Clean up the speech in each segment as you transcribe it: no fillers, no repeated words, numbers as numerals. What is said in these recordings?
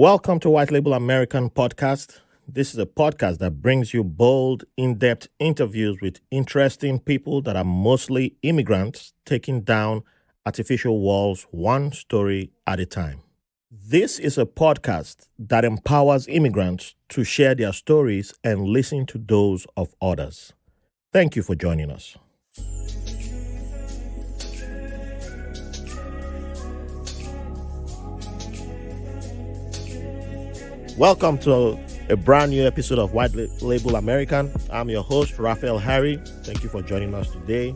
Welcome to White Label American Podcast. This is a podcast that brings you bold, in-depth interviews with interesting people that are mostly immigrants taking down artificial walls one story at a time. This is a podcast that empowers immigrants to share their stories and listen to those of others. Thank you for joining us. Welcome to a brand new episode of White Label American. I'm your host, Raphael Harry. Thank you for joining us today.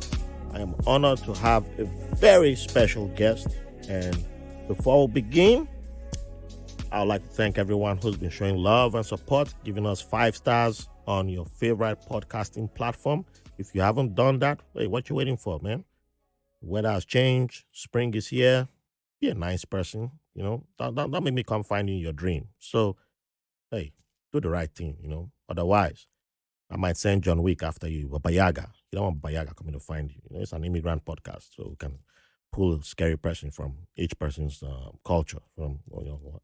I am honored to have a very special guest. And before we begin, I would like to thank everyone who's been showing love and support, giving us 5 stars on your favorite podcasting platform. If you haven't done that, wait, what you waiting for, man? The weather has changed. Spring is here. Be a nice person, you know. Don't make me come find you in your dream. So, hey, do the right thing, you know. Otherwise, I might send John Wick after you, or Bayaga. You don't want Bayaga coming to find you. You know, it's an immigrant podcast, so we can pull a scary person from each person's culture, from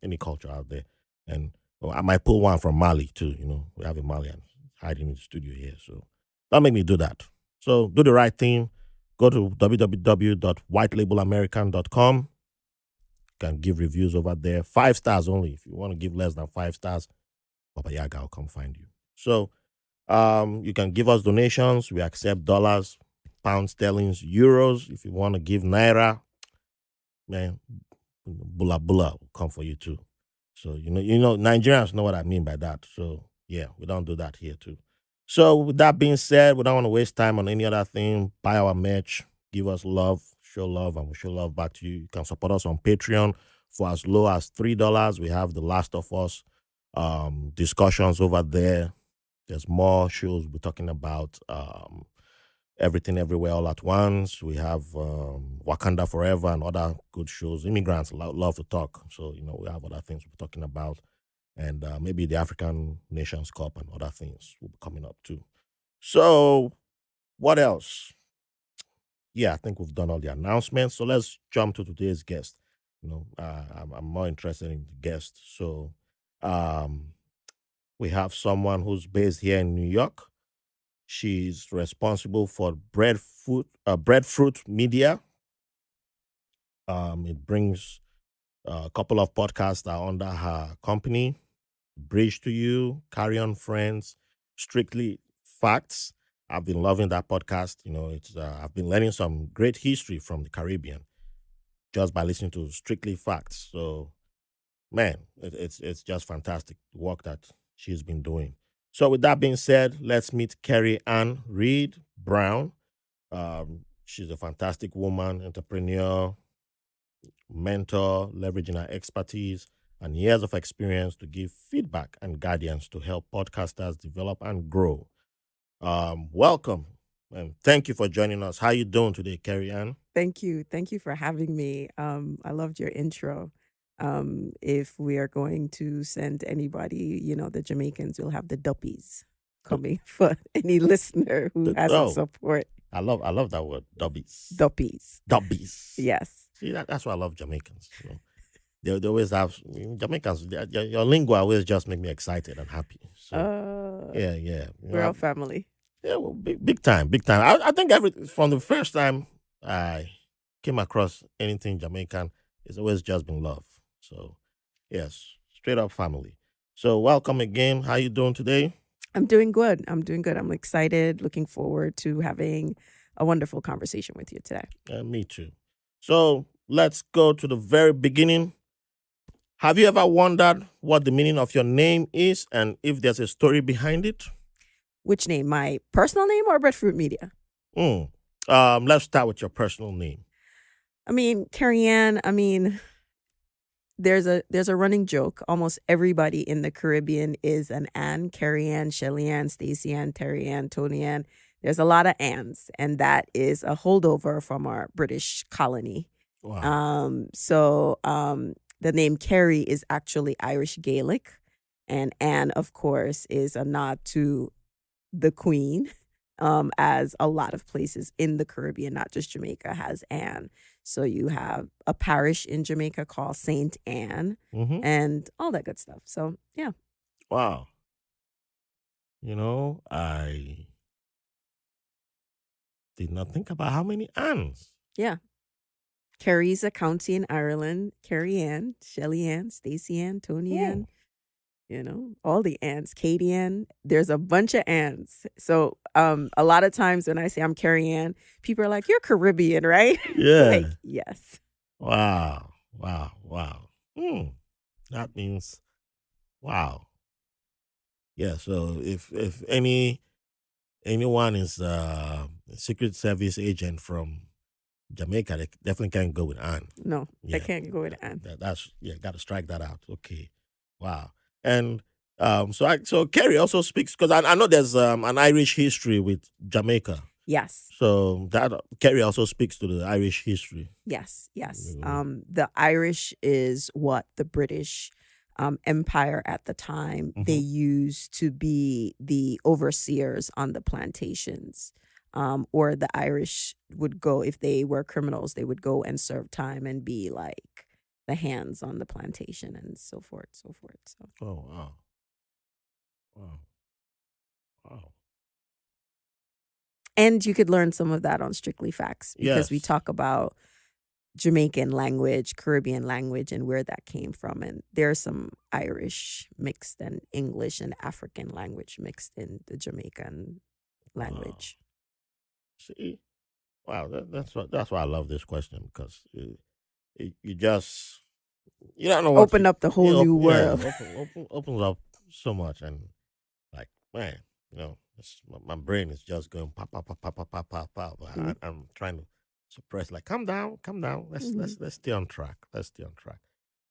any culture out there. And I might pull one from Mali too. You know, we have a Malian hiding in the studio here, so don't make me do that. So do the right thing. Go to www.whitelabelamerican.com. You can give reviews over there. 5 stars only. If you want to give less than 5 stars, Baba Yaga will come find you. So you can give us donations. We accept dollars, pounds, sterlings, euros. If you want to give naira, man, bula bula will come for you too. So you know, Nigerians know what I mean by that. So yeah, we don't do that here too. So with that being said, we don't want to waste time on any other thing. Buy our merch, give us love, show love, and we'll show love back to you. You can support us on Patreon for as low as $3. We have The Last of Us discussions over there. There's more shows we're talking about. Everything Everywhere All at Once. We have Wakanda Forever and other good shows. Immigrants love to talk. So, you know, we have other things we're talking about. And maybe the African Nations Cup and other things will be coming up too. So, what else? Yeah, I think we've done all the announcements. So let's jump to today's guest. You know, I'm more interested in the guest. So we have someone who's based here in New York. She's responsible for Breadfruit Media. It brings a couple of podcasts that are under her company. Bridge to You, Carry On Friends, Strictly Facts. I've been loving that podcast. You know, it's I've been learning some great history from the Caribbean just by listening to Strictly Facts. So, man, it's just fantastic the work that she's been doing. So, with that being said, let's meet Kerry-Ann Reid Brown. She's a fantastic woman, entrepreneur, mentor, leveraging her expertise and years of experience to give feedback and guidance to help podcasters develop and grow. Welcome and thank you for joining us. How you doing today, Kerry-Ann? Thank you. Thank you for having me. I loved your intro. If we are going to send anybody, you know, the Jamaicans will have the duppies coming for any listener who has a support. I love that word, dubbies. Duppies. Yes. See, that's why I love Jamaicans. You know, they always have Jamaicans. Your lingo always just make me excited and happy. So yeah. You We're know, all family. Yeah, well, big time. I think from the first time I came across anything Jamaican, it's always just been love. So, yes, straight up family. So, welcome again. How you doing today? I'm doing good. I'm excited, looking forward to having a wonderful conversation with you today. Me too. So, let's go to the very beginning. Have you ever wondered what the meaning of your name is and if there's a story behind it? Which name? My personal name or Breadfruit Media? Let's start with your personal name. I mean, Kerry-Ann, there's a running joke. Almost everybody in the Caribbean is an Ann. Kerry-Ann, Shelly-Ann, Stacey-Ann, Terry-Ann, Tony-Ann. There's a lot of Anns, and that is a holdover from our British colony. Wow. The name Kerry is actually Irish Gaelic, and Anne, of course, is a nod to the Queen. as a lot of places in the Caribbean, not just Jamaica, has Anne. So you have a parish in Jamaica called Saint Anne Mm-hmm. and all that good stuff. So yeah. Wow. I did not think about how many Anns. Yeah. Kerry's a county in Ireland. Kerry-Ann, Shelly-Ann, Stacey-Ann, Tony-Ann, all the Anns. Katie-Ann. There's a bunch of Anns. So a lot of times when I say I'm Kerry-Ann, people are like, "You're Caribbean, right?" Yeah. Like, yes. Wow. That means wow. Yeah. So if anyone is a Secret Service agent from Jamaica, they definitely can't go with Anne. No, they Yeah, can't go with Ann. that's got to strike that out. Okay, wow. And so Kerry also speaks because I know there's an Irish history with Jamaica. Yes. So that Kerry also speaks to the Irish history. Yes. Mhm. The Irish is what the British Empire at the time they used to be the overseers on the plantations. Or the Irish would go, if they were criminals, they would go and serve time and be like the hands on the plantation and so forth. So Oh wow, wow, wow. and you could learn some of that on Strictly Facts because we Yes. talk about Jamaican language, Caribbean language, and where that came from. And there's some Irish mixed and English and African language mixed in the Jamaican Wow. language. See, wow. That's why I love this question because you just you don't know what Open up the whole new world. opens up so much and like man, my brain is just going pop pop pop pop pop pop pop pop. I'm trying to suppress like calm down, calm down. Let's stay on track. Let's stay on track.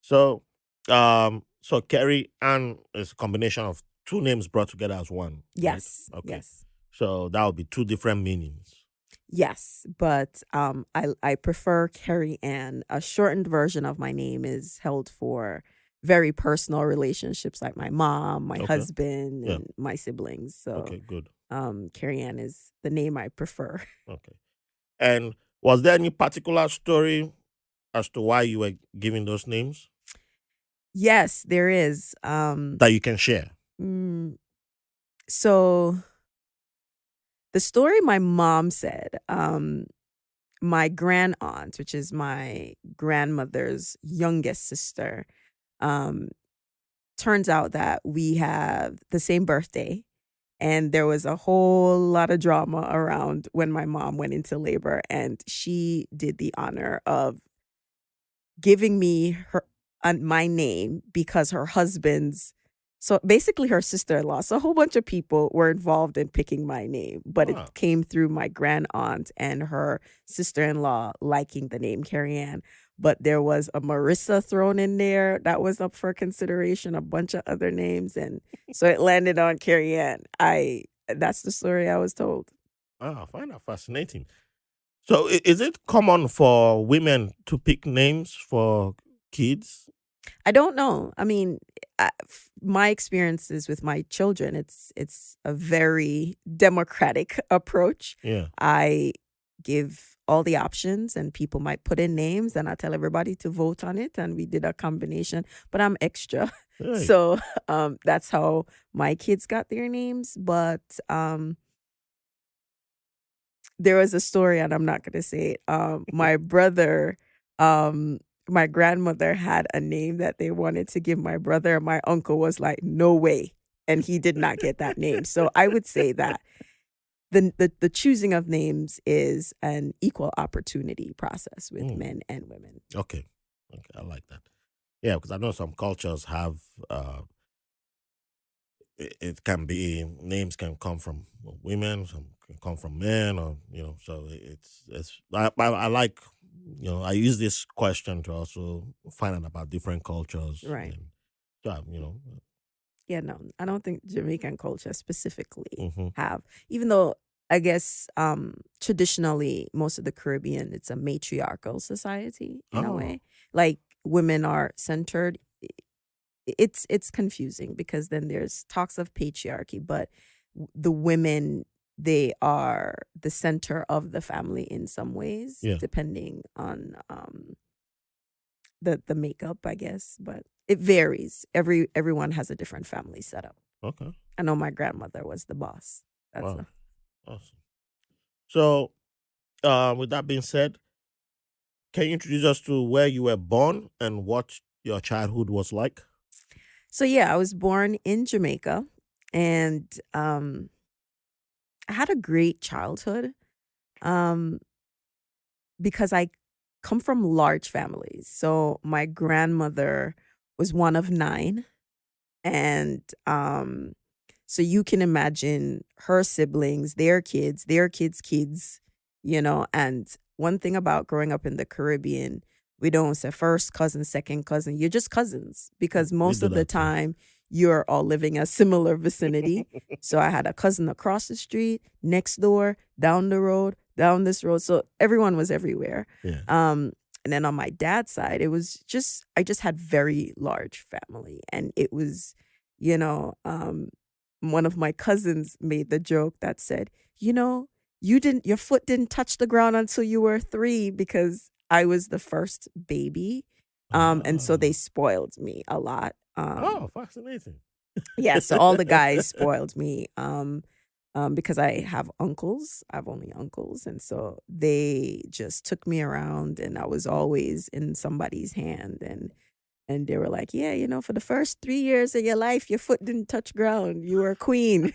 So so Kerry-Ann is a combination of two names brought together as one. Yes. Right? Okay. Yes. So that would be two different meanings. Yes, but I prefer Kerry-Ann. A shortened version of my name is held for very personal relationships like my mom, my Okay. husband, Yeah. and my siblings. So Okay, good. Kerry-Ann is the name I prefer. Okay. And was there any particular story as to why you were giving those names Yes, there is. that you can share? So the story my mom said, my grand aunt, which is my grandmother's youngest sister, turns out that we have the same birthday. And there was a whole lot of drama around when my mom went into labor, and she did the honor of giving me my name because her husband's, so basically her sister-in-law. So a whole bunch of people were involved in picking my name, but Wow. it came through my grand aunt and her sister-in-law liking the name Kerry-Ann. But there was a Marissa thrown in there that was up for consideration, a bunch of other names, and so it landed on Kerry-Ann. That's the story I was told. I find that fascinating. So is it common for women to pick names for kids? I don't know. I mean, my experiences with my children, it's a very democratic approach. Yeah. I give all the options and people might put in names and I tell everybody to vote on it and we did a combination, but I'm extra. Right. So that's how my kids got their names. But there was a story and I'm not going to say it. My brother, my grandmother had a name that they wanted to give my brother, and my uncle was like, "No way," and he did not get that name. So I would say that the choosing of names is an equal opportunity process with men and women. Okay, I like that. Yeah, because I know some cultures have it can be names can come from women, some can come from men, or so it's I like I use this question to also find out about different cultures, Right. and so Yeah, no, I don't think Jamaican culture specifically Mhm. have, even though I guess traditionally most of the Caribbean, it's a matriarchal society in a Oh. way. Like women are centered. It's confusing because then there's talks of patriarchy, but the women they are the center of the family in some ways, Yeah. depending on the makeup, I guess. But it varies. Everyone has a different family setup. Okay. I know my grandmother was the boss. That's Wow. Awesome. So, with that being said, can you introduce us to where you were born and what your childhood was like? So yeah, I was born in Jamaica, and I had a great childhood um, because I come from large families. So my grandmother was one of nine, and so you can imagine her siblings, their kids' kids, And one thing about growing up in the Caribbean, we don't say first cousin, second cousin. You're just cousins because We most do of the that too. time you're all living a similar vicinity. So I had a cousin across the street, next door, down the road, down this road. So everyone was everywhere. Yeah. And then on my dad's side, it was just I just had very large family, and it was, you know, one of my cousins made the joke that said, your foot didn't touch the ground until you were 3 because I was the first baby. And so they Ah. spoiled me a lot. Oh, fascinating. Yeah, so all the guys spoiled me. Because I have uncles. I have only uncles. And so they just took me around, and I was always in somebody's hand, and they were like, yeah, for the first 3 years of your life, your foot didn't touch ground. You were a queen.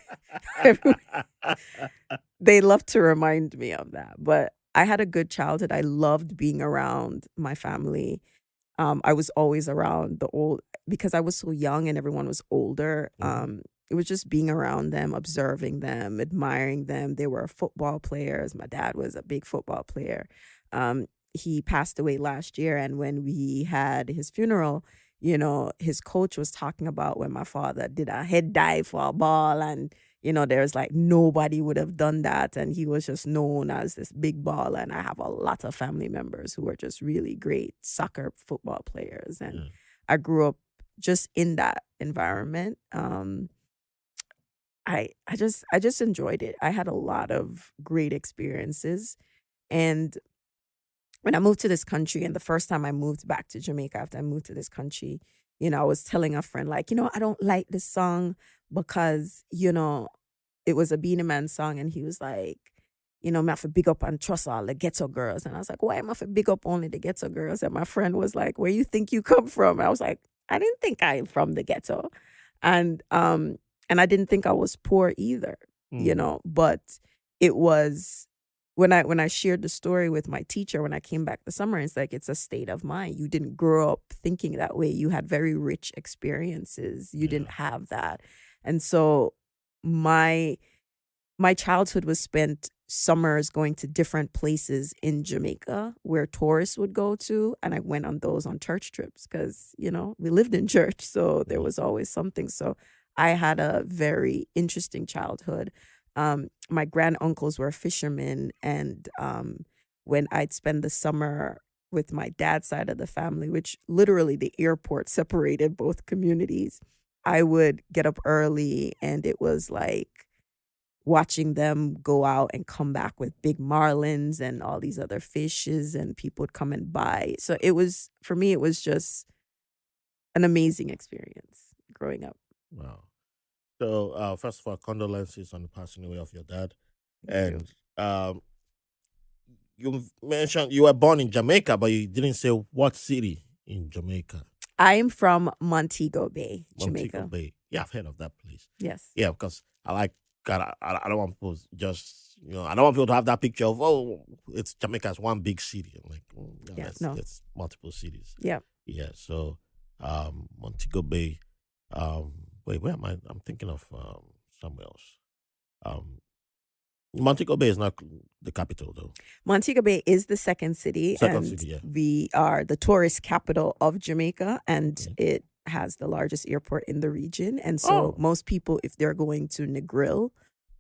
They love to remind me of that. But I had a good childhood. I loved being around my family. I was always around the old because I was so young and everyone was older. Mhm. It was just being around them, observing them, admiring them. They were football players. My dad was a big football player. He passed away last year, and when we had his funeral, his coach was talking about when my father did a head dive for a ball, and there's like nobody would have done that, and he was just known as this big baller. And I have a lot of family members who are just really great soccer football players, and Yeah. I grew up just in that environment. I just enjoyed it. I had a lot of great experiences, and when I moved to this country, and the first time I moved back to Jamaica after I moved to this country, I was telling a friend, like, I don't like this song because, it was a Beanie Man song. And he was like, me have to big up and trust all the ghetto girls. And I was like, why am I have to big up only the ghetto girls? And my friend was like, where you think you come from? I was like, I didn't think I'm from the ghetto. And I didn't think I was poor either, Mm. but it was when I shared the story with my teacher when I came back this summer. It's like it's a state of mind. You didn't grow up thinking that way. You had very rich experiences. You Yeah. didn't have that. And so my my childhood was spent summers going to different places in Jamaica where tourists would go to. And I went on those on church trips because, we lived in church. So there Yeah. was always something. So I had a very interesting childhood. My granduncles were fishermen. And when I'd spend the summer with my dad's side of the family, which literally the airport separated both communities, I would get up early, and it was like watching them go out and come back with big marlins and all these other fishes, and people would come and buy. So for me, it was just an amazing experience growing up. Wow. So, first of all, condolences on the passing away of your dad. Thank you. And you mentioned you were born in Jamaica, but you didn't say what city in Jamaica. I am from Montego Bay, Montego Jamaica. Bay. Yeah, I've heard of that place. Yes. Yeah, because I like. God, I don't want people just I don't want people to have that picture of it's Jamaica's one big city. I'm like, no, Yeah. that's No. that's multiple cities. Yeah. Yeah, so Montego Bay. Wait, where am I? I'm thinking of somewhere else. Um, Montego Bay is not the capital though. Montego Bay is the second city, Second and city, yeah. we are the tourist capital of Jamaica, and Okay. it has the largest airport in the region. And so Oh, most people, if they're going to Negril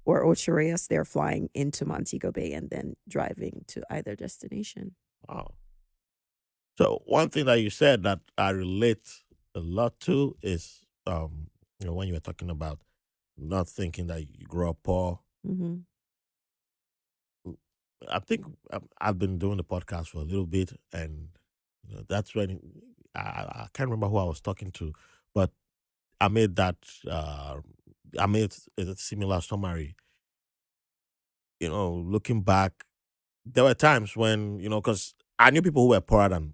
or Ocho Rios, they're flying into Montego Bay and then driving to either destination. wow. So one thing that you said that I relate a lot to is when you were talking about not thinking that you grow up poor. Hmm. I think I've been doing the podcast for a little bit, and that's when I can't remember who I was talking to, but I made that I made a similar summary. Looking back, there were times when because I knew people who were poorer than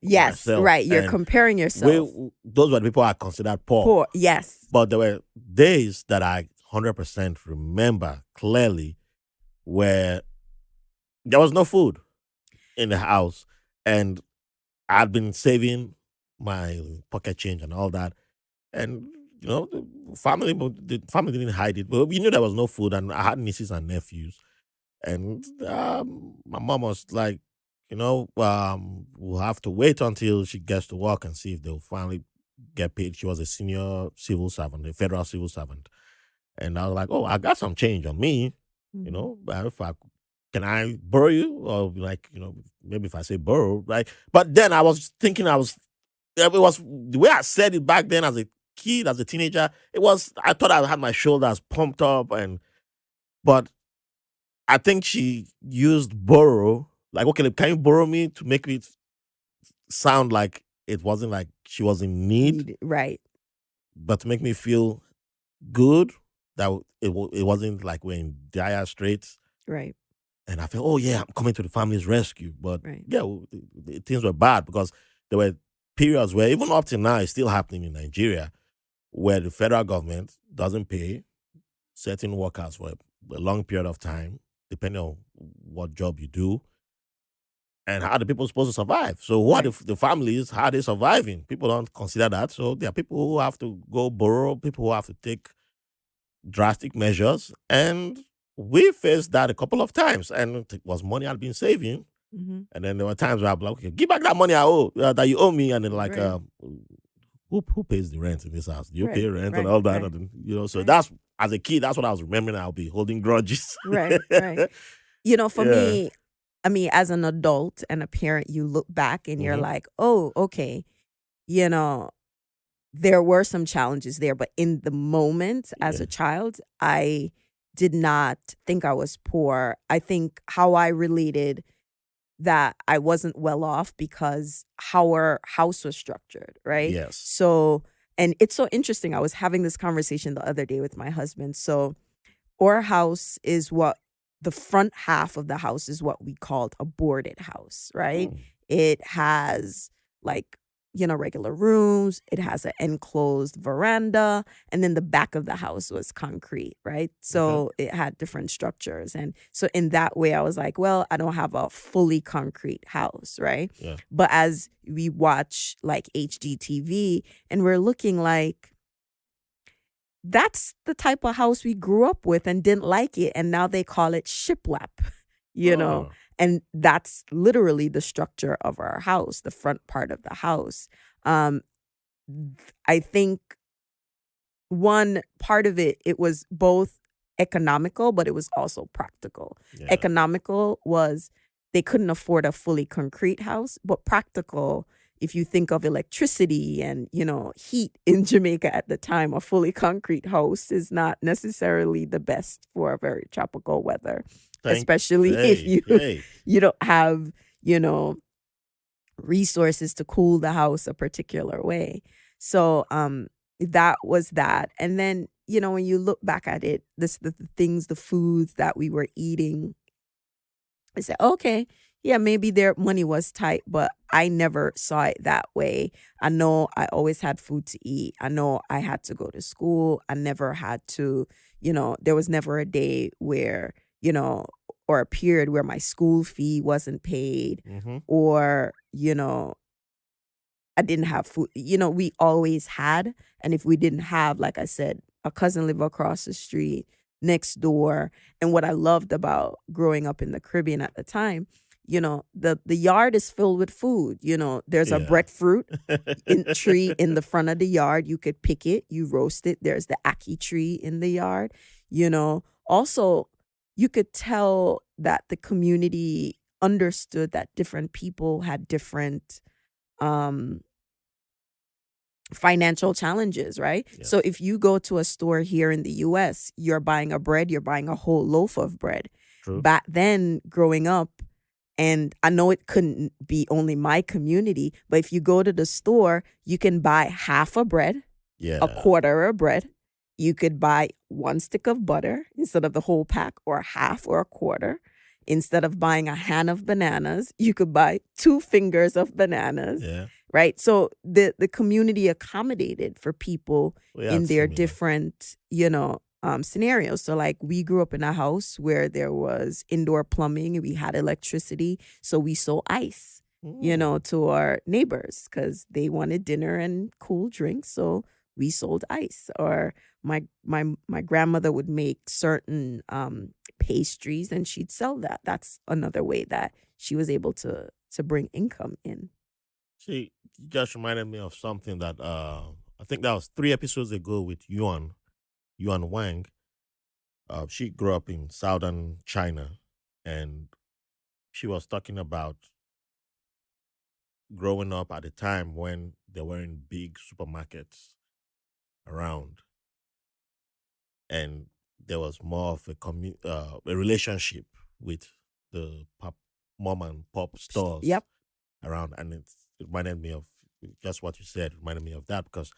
Yes, myself, right. You're and comparing yourself. those were the people I considered poor. Poor. Yes. But there were days that I 100% remember clearly where there was no food in the house, and I'd been saving my pocket change and all that, and the family didn't hide it, but we knew there was no food, and I had nieces and nephews, and my mom was like, we'll have to wait until she gets to work and see if they'll finally get paid. She was a senior civil servant, a federal civil servant, and I was like, oh, I got some change on me, but if can I borrow you? Or like, maybe if I say borrow, like, but then I was thinking it was the way I said it back then as a kid, as a teenager, I thought I had my shoulders pumped up, but I think she used borrow, like, okay, can you borrow me, to make it sound like it wasn't like she was in need, Right. but to make me feel good that it wasn't like we're in dire straits. Right. And I felt, oh yeah, I'm coming to the family's rescue. But Right. yeah, things were bad because there were periods where, even up to now, it's still happening in Nigeria, where the federal government doesn't pay certain workers for a long period of time, depending on what job you do. And how are the people supposed to survive? So what if the families, how are they surviving? People don't consider that. So there are people who have to go borrow, people who have to take drastic measures. And we faced that a couple of times. And it was money I'd been saving. Mm-hmm. And then there were times where I'd be like, okay, give back that money I owe, that you owe me. And then like, Right. who pays the rent in this house? Do you Right, pay rent and right, all that? right. And, so Right. that's, as a kid, that's what I was remembering. I'll be holding grudges. Right. For me, I mean, as an adult and a parent, you look back and you're like, oh, okay, there were some challenges there. But in the moment, as a child, I did not think I was poor. I think how I related that I wasn't well off because how our house was structured, right? Yes. So, and it's so interesting. I was having this conversation the other day with my husband. So, our house is the front half of the house is what we called a boarded house, right? It has like, regular rooms. It has an enclosed veranda. And then the back of the house was concrete, right? So it had different structures. And so in that way, I was like, well, I don't have a fully concrete house, right? Yeah. But as we watch like HGTV and we're looking like, that's the type of house we grew up with and didn't like it. And now they call it shiplap, and that's literally the structure of our house, the front part of the house. I think one part of it was both economical, but it was also practical. Yeah. Economical was they couldn't afford a fully concrete house, but practical, if you think of electricity and, heat in Jamaica at the time, a fully concrete house is not necessarily the best for a very tropical weather, especially if you don't have, resources to cool the house a particular way. So that was that. And then, when you look back at it, the foods that we were eating, I said, okay, yeah, maybe their money was tight, but I never saw it that way. I know I always had food to eat. I know I had to go to school. I never had to, there was never a day where, or a period where my school fee wasn't paid or, I didn't have food. We always had. And if we didn't have, like I said, a cousin lived across the street, next door. And what I loved about growing up in the Caribbean at the time, the yard is filled with food. There's a breadfruit tree in the front of the yard. You could pick it, you roast it. There's the ackee tree in the yard. Also, you could tell that the community understood that different people had different financial challenges, right? Yeah. So if you go to a store here in the US, you're buying a bread, you're buying a whole loaf of bread. true. back then growing up, and I know it couldn't be only my community, but if you go to the store, you can buy half a bread, Yeah. a quarter of bread. You could buy one stick of butter instead of the whole pack, or half or a quarter. Instead of buying a hand of bananas, you could buy 2 fingers of bananas. Yeah. Right? So the community accommodated for people We in had their similar. different, scenarios. So like we grew up in a house where there was indoor plumbing, we had electricity, so we sold ice, to our neighbors because they wanted dinner and cool drinks. So we sold ice. Or my grandmother would make certain pastries and she'd sell that. That's another way that she was able to bring income in. See, you just reminded me of something that I think that was 3 episodes ago with Yuan Wang. She grew up in southern China, and she was talking about growing up at a time when there weren't big supermarkets around, and there was more of a relationship with the mom and pop stores Yep. around, and it reminded me of just what you said. It reminded me of that because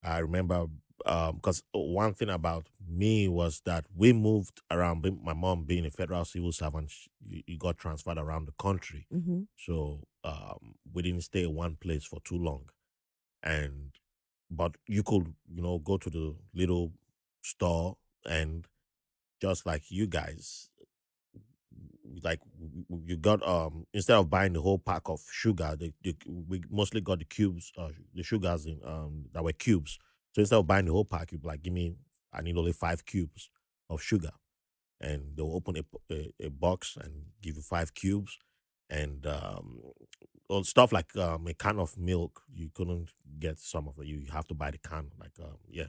I remember because one thing about me was that we moved around. My mom being a federal civil servant, you got transferred around the country, Mm-hmm. so we didn't stay in one place for too long. And but you could go to the little store, and just like you guys, like you got instead of buying the whole pack of sugar, we mostly got the cubes, the sugars in that were cubes. So instead of buying the whole pack, you be like, give me, I need only 5 cubes of sugar, and they'll open a box and give you 5 cubes, and all stuff like a can of milk. You couldn't get some of it. You have to buy the can. Like you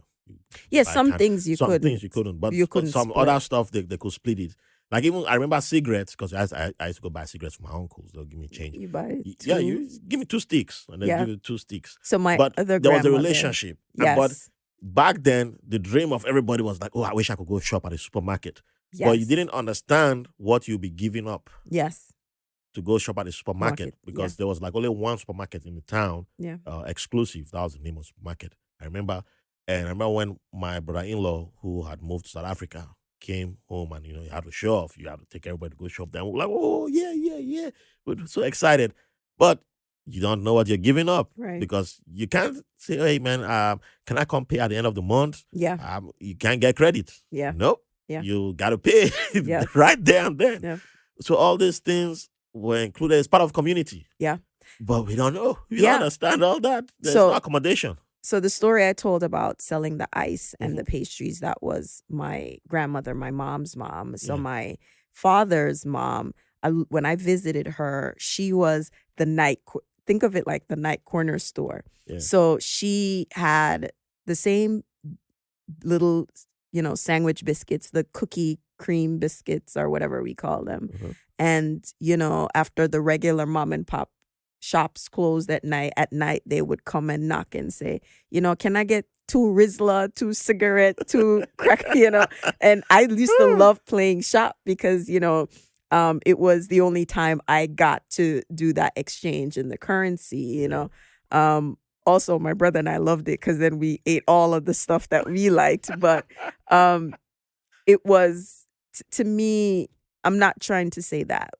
Yeah, buy a some can. things you Some couldn't. things you couldn't, but You couldn't some split. other stuff they could split it. Like even I remember cigarettes because I used to go buy cigarettes from my uncles. They'll give me change. You buy Yeah, 2. you give me 2 sticks, and they Yeah. give you 2 sticks. So my But other there was a grandmother. relationship. But Yes. back then, the dream of everybody was like, oh, I wish I could go shop at a supermarket. Yes. But you didn't understand what you'll be giving up Yes. to go shop at a supermarket Market, because yeah. there was like only one supermarket in the town, Yeah. exclusive. That was the name of the supermarket. I remember when my brother-in-law, who had moved to South Africa, came home, and you had to show off. You had to take everybody to go shop there. And we're like, oh yeah. We're so excited, but you don't know what you're giving up, Right. because you can't say, hey man, can I come pay at the end of the month? Yeah. You can't get credit. Yeah. Nope. Yeah. You gotta pay Yeah. right there and then. Yeah. So all these things were included as part of community. Yeah. But we don't know. We Yeah. don't understand all that. There's So- no accommodation. So the story I told about selling the ice and Mhm. the pastries, that was my grandmother, my mom's mom. So Yeah. my father's mom, when I visited her, she was the think of it like the night corner store. Yeah. So she had the same little, sandwich biscuits, the cookie cream biscuits or whatever we call them. Mhm. And, after the regular mom and pop shops closed at night, they would come and knock and say, can I get 2 Rizla, 2 cigarette, 2 crack, And I used to love playing shop because, it was the only time I got to do that exchange in the currency, Also, my brother and I loved it because then we ate all of the stuff that we liked. But it was, to me, I'm not trying to say that,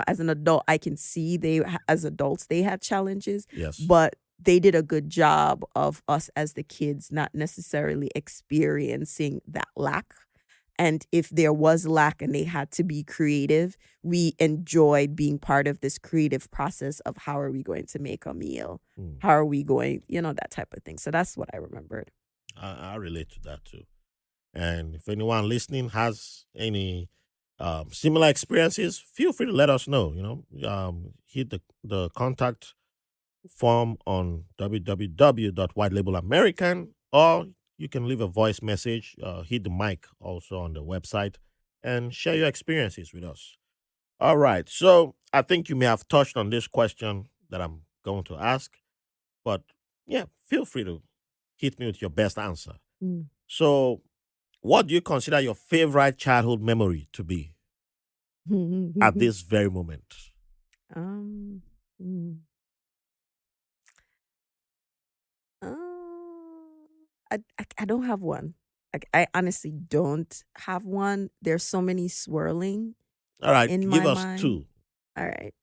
as an adult, I can see as adults, they had challenges. Yes. But they did a good job of us as the kids not necessarily experiencing that lack. And if there was lack and they had to be creative, we enjoyed being part of this creative process of how are we going to make a meal? How are we going, that type of thing. So that's what I remembered. I relate to that too. And if anyone listening has any similar experiences, feel free to let us know. Hit the contact form on www.whitelabelamerican, or you can leave a voice message, hit the mic also on the website, and share your experiences with us. All right. So I think you may have touched on this question that I'm going to ask, but yeah, feel free to hit me with your best answer. Mm. So, what do you consider your favorite childhood memory to be? at this very moment? um, mm, uh, I don't have one. I honestly don't have one. There's so many swirling All right, in give my us mind. two. All right.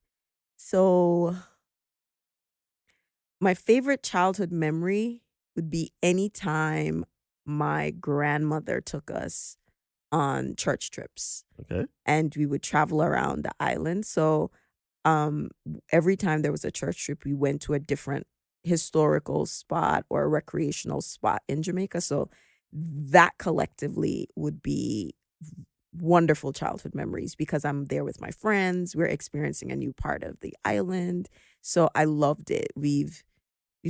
So my favorite childhood memory would be anytime my grandmother took us on church trips Okay. and we would travel around the island. So every time there was a church trip, we went to a different historical spot or a recreational spot in Jamaica. So that collectively would be wonderful childhood memories because I'm there with my friends. We're experiencing a new part of the island. So I loved it. We've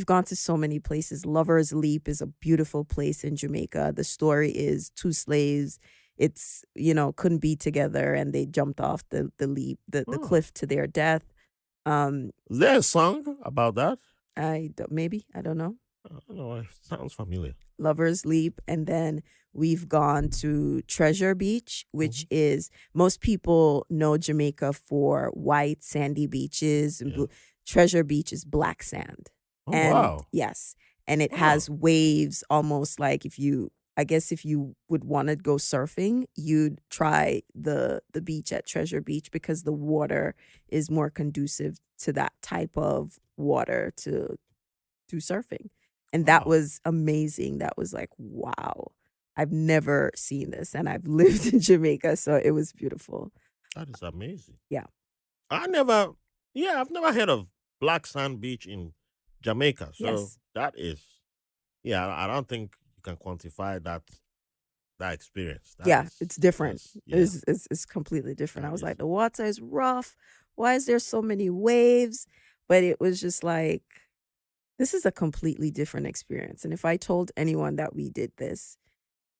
gone to so many places. Lover's Leap is a beautiful place in Jamaica. The story is two slaves. It's, couldn't be together and they jumped off the leap, the Oh. cliff to their death. Is there a song about that? I don't know. I don't know. It sounds familiar. Lover's Leap, and then we've gone to Treasure Beach, which Mm-hmm. is most people know Jamaica for white sandy beaches and Yeah. blue. Treasure Beach is black sand. Oh, And wow. yes, and it Wow. has waves almost like I guess if you would want to go surfing, you'd try the beach at Treasure Beach because the water is more conducive to that type of water to do surfing. And that Wow. was amazing. That was like, wow. I've never seen this and I've lived in Jamaica, so it was beautiful. That is amazing. Yeah. I've never heard of Black Sand Beach in Jamaica. So Yes. that is, I don't think you can quantify that experience. That Yeah, is it's different. just, yeah, It's completely different. I that was is. like, the water is rough. Why is there so many waves? But it was just like, this is a completely different experience. And if I told anyone that we did this,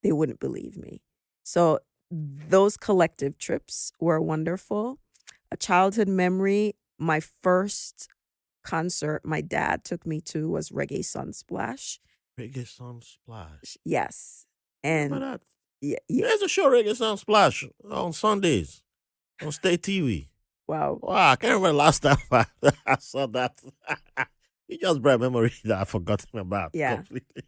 they wouldn't believe me. So those collective trips were wonderful. A childhood memory, my first concert my dad took me to was Reggae Sunsplash. Reggae Sun Splash. Yes. Remember And that? yeah, There's a show, Reggae Sun Splash, on Sundays on State TV. wow. Wow, I can't remember the last time I saw that. You just brought a memory that I've forgotten about Yeah. completely.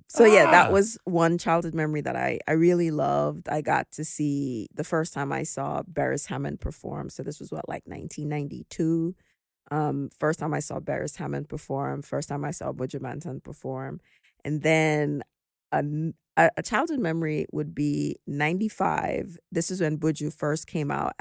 So yeah, that Ah. was one childhood memory that I really loved. I got to see the first time I saw Beres Hammond perform. So this was like 1992. First time I saw Beres Hammond perform, first time I saw Buju Banton perform. And then a childhood memory would be 95. This is when Buju first came out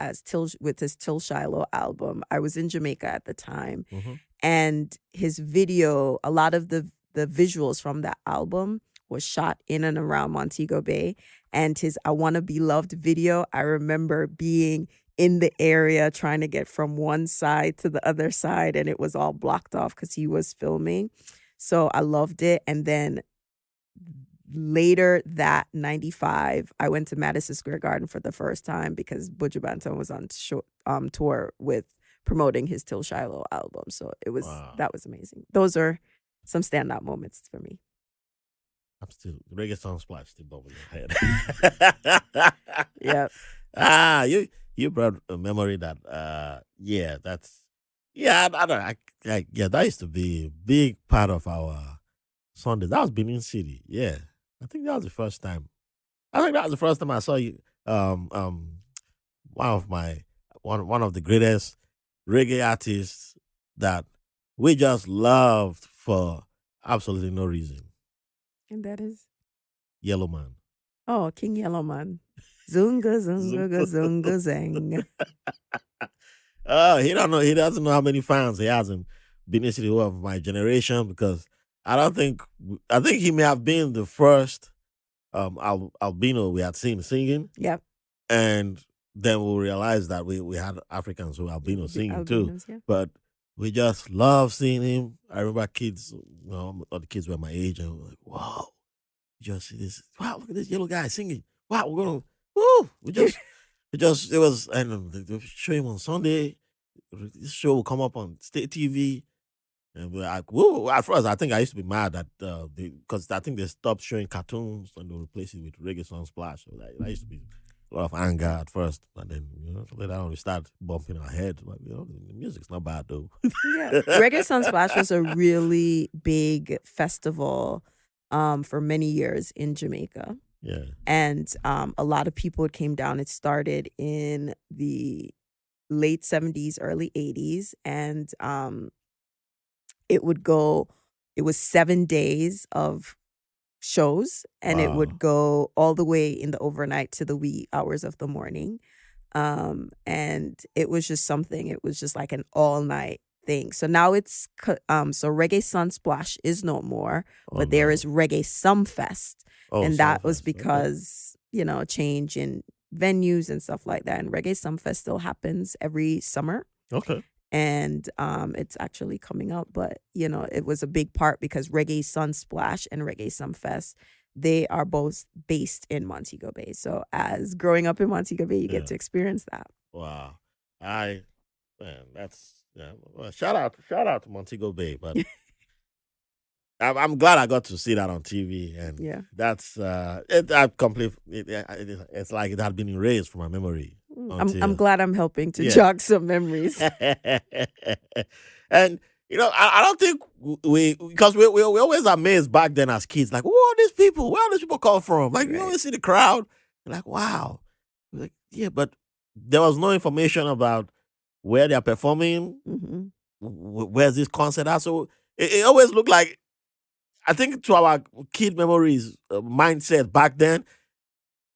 with his Till Shiloh album. I was in Jamaica at the time. Mm-hmm. And his video, a lot of the visuals from that album was shot in and around Montego Bay. And his I Wanna Be Loved video, I remember being in the area trying to get from one side to the other side, and it was all blocked off because he was filming. So I loved it. And then later that 95, I went to Madison Square Garden for the first time because Buju Banton was on tour with promoting his Till Shiloh album. So Wow. that was amazing. Those are some standout moments for me. I'm still Reggae Sun Splash still bubbling in my head. Yep. You brought a memory that that's I don't that used to be a big part of our Sunday. That was Benin City. Yeah. I think that was the first time. I think that was the first time I saw you. One of the greatest reggae artists that we just loved for absolutely no reason. And that is Yellow Man. King Yellow Man. Zunga zunga zunga zang. He don't know. He doesn't know how many fans he has in Benin City who are of my generation because I think he may have been the first albino we had seen singing. Yep. And then we realized that we had Africans who were albino singing too. Albinos, yeah. But we just love seeing him. I remember kids, all the kids were my age, and we were like, wow, you just see this. Wow, look at this yellow guy singing. Wow, we're going to, woo. It was, and they show him on Sunday. This show will come up on state TV. And we're like, whoa. At first, I think I used to be mad that, because I think they stopped showing cartoons and they replaced it with Reggae Sun Splash. So that used to be a lot of anger at first, but then later on we start bumping our head. Like the music's not bad though. Yeah. Reggae Sunsplash was a really big festival for many years in Jamaica. Yeah. And a lot of people came down. It started in the late 70s, early 80s. And it was 7 days of shows, and it would Wow. go all the way in the overnight to the wee hours of the morning. And it was just something. It was just like an all night thing. So now so Reggae Sunsplash is no more, Oh but there no. is Reggae Sumfest, Oh, and that was Sumfest. Okay. because a change in venues and stuff like that. And Reggae Sumfest still happens every summer. Okay. And it's actually coming up, but it was a big part because Reggae Sunsplash and Reggae Sumfest, they are both based in Montego Bay. So as growing up in Montego Bay, you Yeah. get to experience that. Wow. That's well, shout out to Montego Bay, but I'm glad I got to see that on TV, and Yeah. that's it's like it had been erased from my memory. I'm glad I'm helping to Yeah. jog some memories. And I don't think because we always amazed back then as kids, like, who are these people? Where all these people come from? Like, you Right. always see the crowd, you're like, wow. Like, yeah, but there was no information about where they're performing, Hmm. where's this concert at. So it always looked like, I think to our kid memories, mindset back then,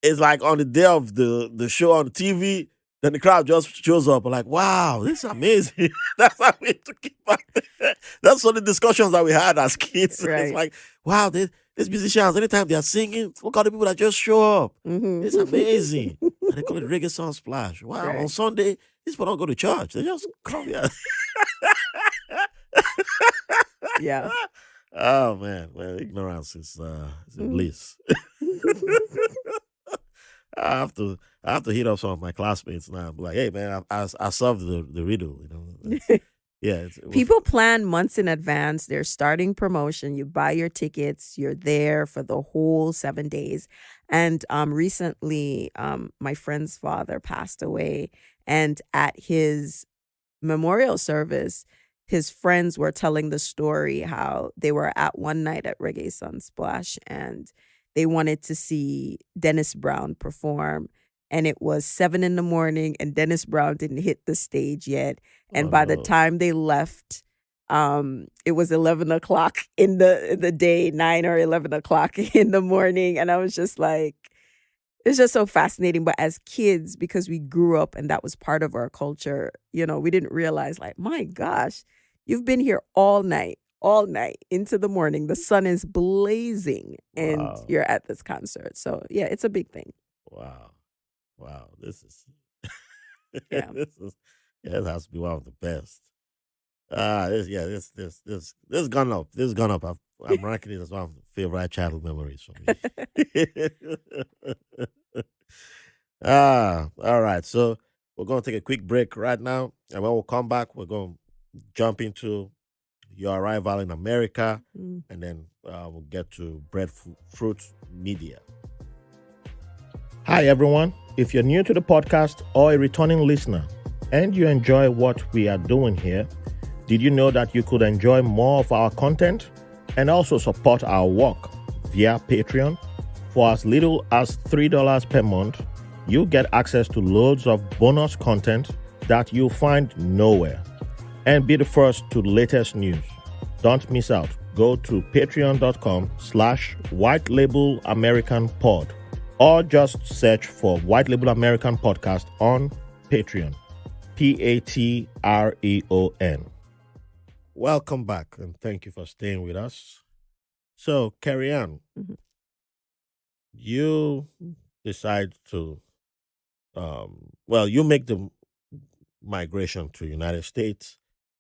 it's like on the day of the show on the TV, then the crowd just shows up. Like, wow, this is amazing. That's how we took it back then. That's one of the discussions that we had as kids. Right. It's like, wow, these musicians, anytime they're singing, look at the people that just show up. Hmm. It's amazing. And they call it Reggae Sunsplash. Wow, Right. on Sunday, these people don't go to church. They just come here. Yeah. Oh man, well, ignorance is a bliss. I have to hit up some of my classmates now. Be like, hey man, I solved the riddle. People plan months in advance. They're starting promotion. You buy your tickets. You're there for the whole 7 days. And recently, my friend's father passed away, and at his memorial service, his friends were telling the story how they were at one night at Reggae Sunsplash, and they wanted to see Dennis Brown perform. And it was 7 a.m, and Dennis Brown didn't hit the stage yet. And Oh, by the no. time they left, it was 11 o'clock in the day, 9 or 11 o'clock in the morning. And I was just like, it's just so fascinating. But as kids, because we grew up and that was part of our culture, we didn't realize, like, my gosh, you've been here all night into the morning. The sun is blazing and Wow. you're at this concert. So yeah, it's a big thing. Wow, this is Yeah. it has to be one of the best. This gone up. This gone up. I'm ranking it as one of the favorite childhood memories for me. All right. So we're going to take a quick break right now, and when we'll come back, we're going to jump into your arrival in America, Mm. and then we'll get to Breadfruit Media. Hi, everyone. If you're new to the podcast or a returning listener and you enjoy what we are doing here, did you know that you could enjoy more of our content and also support our work via Patreon? For as little as $3 per month, you get access to loads of bonus content that you'll find nowhere and be the first to the latest news. Don't miss out. Go to patreon.com/White Label American Pod, or just search for White Label American Podcast on Patreon. Patreon. Welcome back, and thank you for staying with us. So, Kerry-Ann, Mhm. you decide to, you make the migration to United States.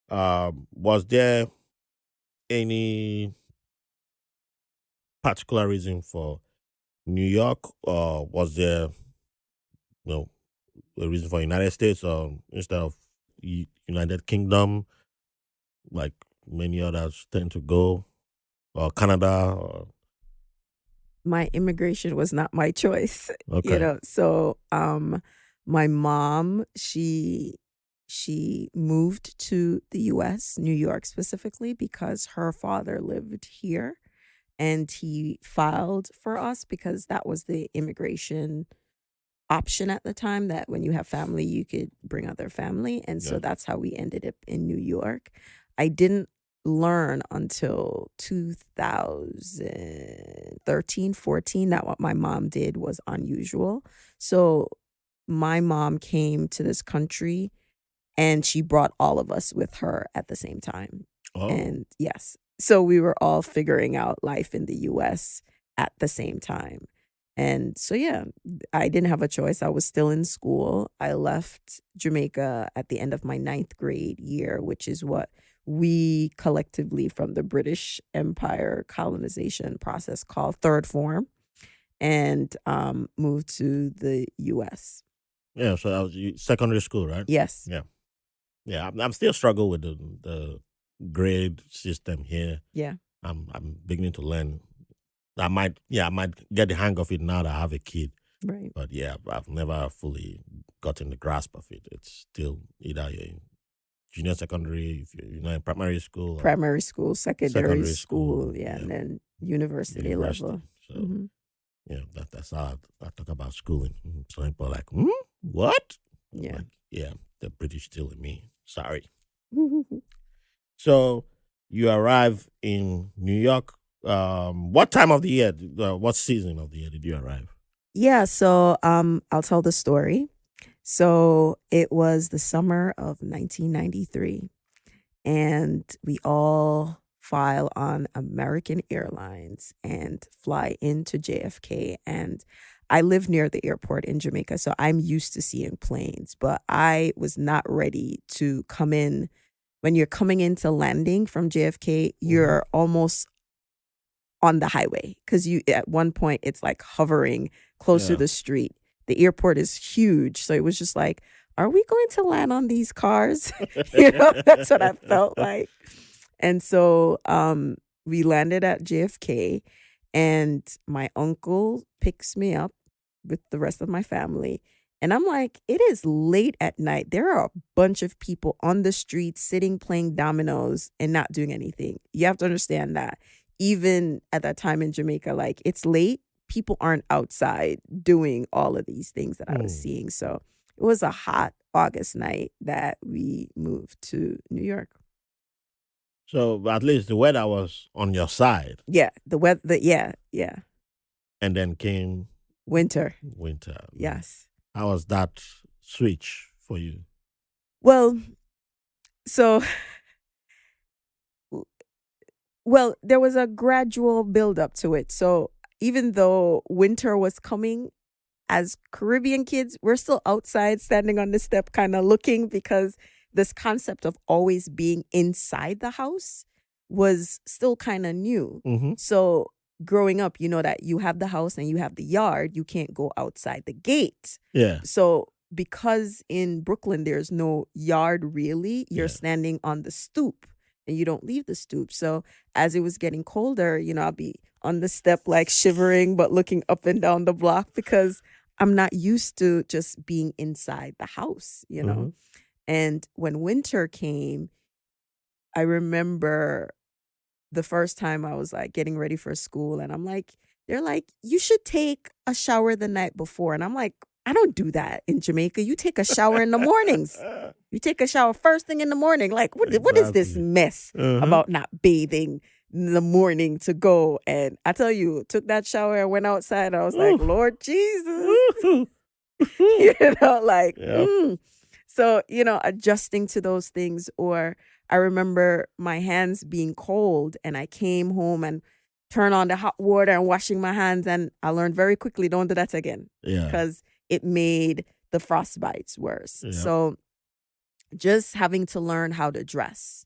Was there any particular reason for New York, or was there, a reason for United States, instead of United Kingdom, like many others tend to go, or Canada? Or... my immigration was not my choice. Okay. So my mom, she moved to the US, New York specifically, because her father lived here and he filed for us because that was the immigration option at the time, that when you have family you could bring other family, and so Yeah. that's how we ended up in New York. I didn't learn until 2013, 14 that what my mom did was unusual. So my mom came to this country and she brought all of us with her at the same time. Oh. And yes, so we were all figuring out life in the US at the same time. And so, yeah, I didn't have a choice. I was still in school. I left Jamaica at the end of my 9th grade year, which is what we collectively from the British Empire colonization process call third form, and moved to the US. Yeah. So that was secondary school, right? Yes. Yeah. Yeah. I'm still struggle with the grade system here. Yeah. I'm beginning to learn. I might get the hang of it now that I have a kid. Right. But yeah, I've never fully gotten the grasp of it. It's still either you're in junior secondary, if you're not in primary school, or Primary school, secondary secondary school, school, yeah, yeah, and then university university. level. So Mhm. yeah, that's how I talk about schooling. Some people are like, what? I'm Yeah. like, yeah, the British still in me. Sorry. So you arrive in New York. What time of the year? What season of the year did you arrive? Yeah, so I'll tell the story. So it was the summer of 1993, and we all file on American Airlines and fly into JFK. And I live near the airport in Jamaica, so I'm used to seeing planes, but I was not ready to come in. When you're coming into landing from JFK, you're almost on the highway because you at one point it's like hovering close to Yeah. the street. The airport is huge, so it was just like, are we going to land on these cars? That's what I felt like. And so we landed at JFK, and my uncle picks me up with the rest of my family. And I'm like, it is late at night. There are a bunch of people on the street sitting playing dominoes and not doing anything. You have to understand that even at that time in Jamaica, like it's late, people aren't outside doing all of these things that I was seeing. So it was a hot August night that we moved to New York. So at least the weather was on your side, Yeah, the weather, yeah. and then came Winter. winter. Yes. How was that switch for you? Well, so well, there was a gradual build up to it. So even though winter was coming, as Caribbean kids, we're still outside standing on the step, kind of looking, because this concept of always being inside the house was still kind of new. Mm-hmm. So growing up, you know that you have the house and you have the yard, you can't go outside the gate. Yeah. So because in Brooklyn there's no yard really, you're Yeah. standing on the stoop and you don't leave the stoop. So as it was getting colder, I'll be on the step like shivering but looking up and down the block because I'm not used to just being inside the house. Mhm. And when winter came, I remember the first time I was like getting ready for school, and I'm like, they're like, you should take a shower the night before. And I'm like, I don't do that in Jamaica. You take a shower in the mornings. You take a shower first thing in the morning. Like, what is this Exactly. mess about not bathing in the morning to go? And I tell you, took that shower and went outside. I was like, Ooh. Lord Jesus. Woo-hoo. Like, Yep. So, adjusting to those things. Or I remember my hands being cold and I came home and turned on the hot water and washing my hands. And I learned very quickly, don't do that again, Yeah. because it made the frostbites worse. Yep. So just having to learn how to dress,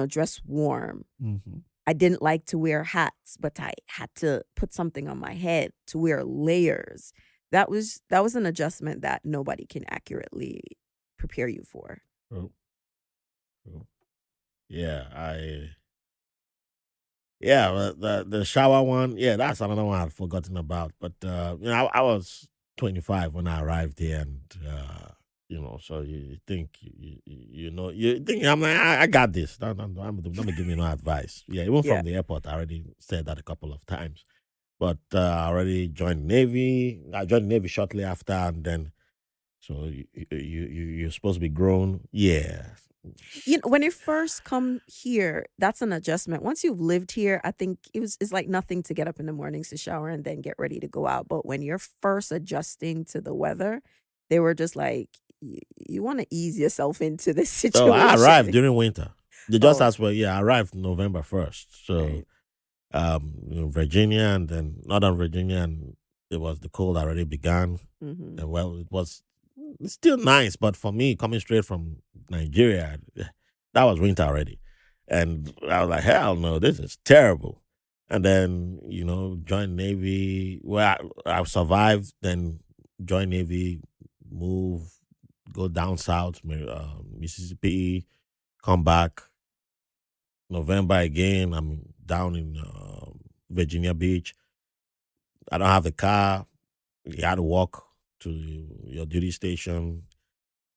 dress warm. Mhm. I didn't like to wear hats, but I had to put something on my head to wear layers. That was an adjustment that nobody can accurately prepare you for. True. True. Yeah, Yeah, the shower one, yeah, that's another one I'd forgotten about. But I was 25 when I arrived here, and so you think you think I'm like I got this. Don't give me no advice. Yeah, even Yeah. from the airport, I already said that a couple of times. But I already joined the Navy. I joined the Navy shortly after, and then so you're supposed to be grown. Yeah. When you first come here, that's an adjustment. Once you've lived here, I think it's like nothing to get up in the mornings to shower and then get ready to go out. But when you're first adjusting to the weather, they were just like, you want to ease yourself into this So I arrived situation. during winter. They just Oh, asked for I arrived November 1st. So right. Virginia and then Northern Virginia, and it was the cold already began. Mm-hmm. And well, it's still nice, but for me, coming straight from Nigeria, that was winter already. And I was like, hell no, this is terrible. And then, joined Navy. Well, I survived, then joined Navy, move, go down south, Mississippi, come back. November again, I'm down in Virginia Beach. I don't have a car. You had to walk to your duty station.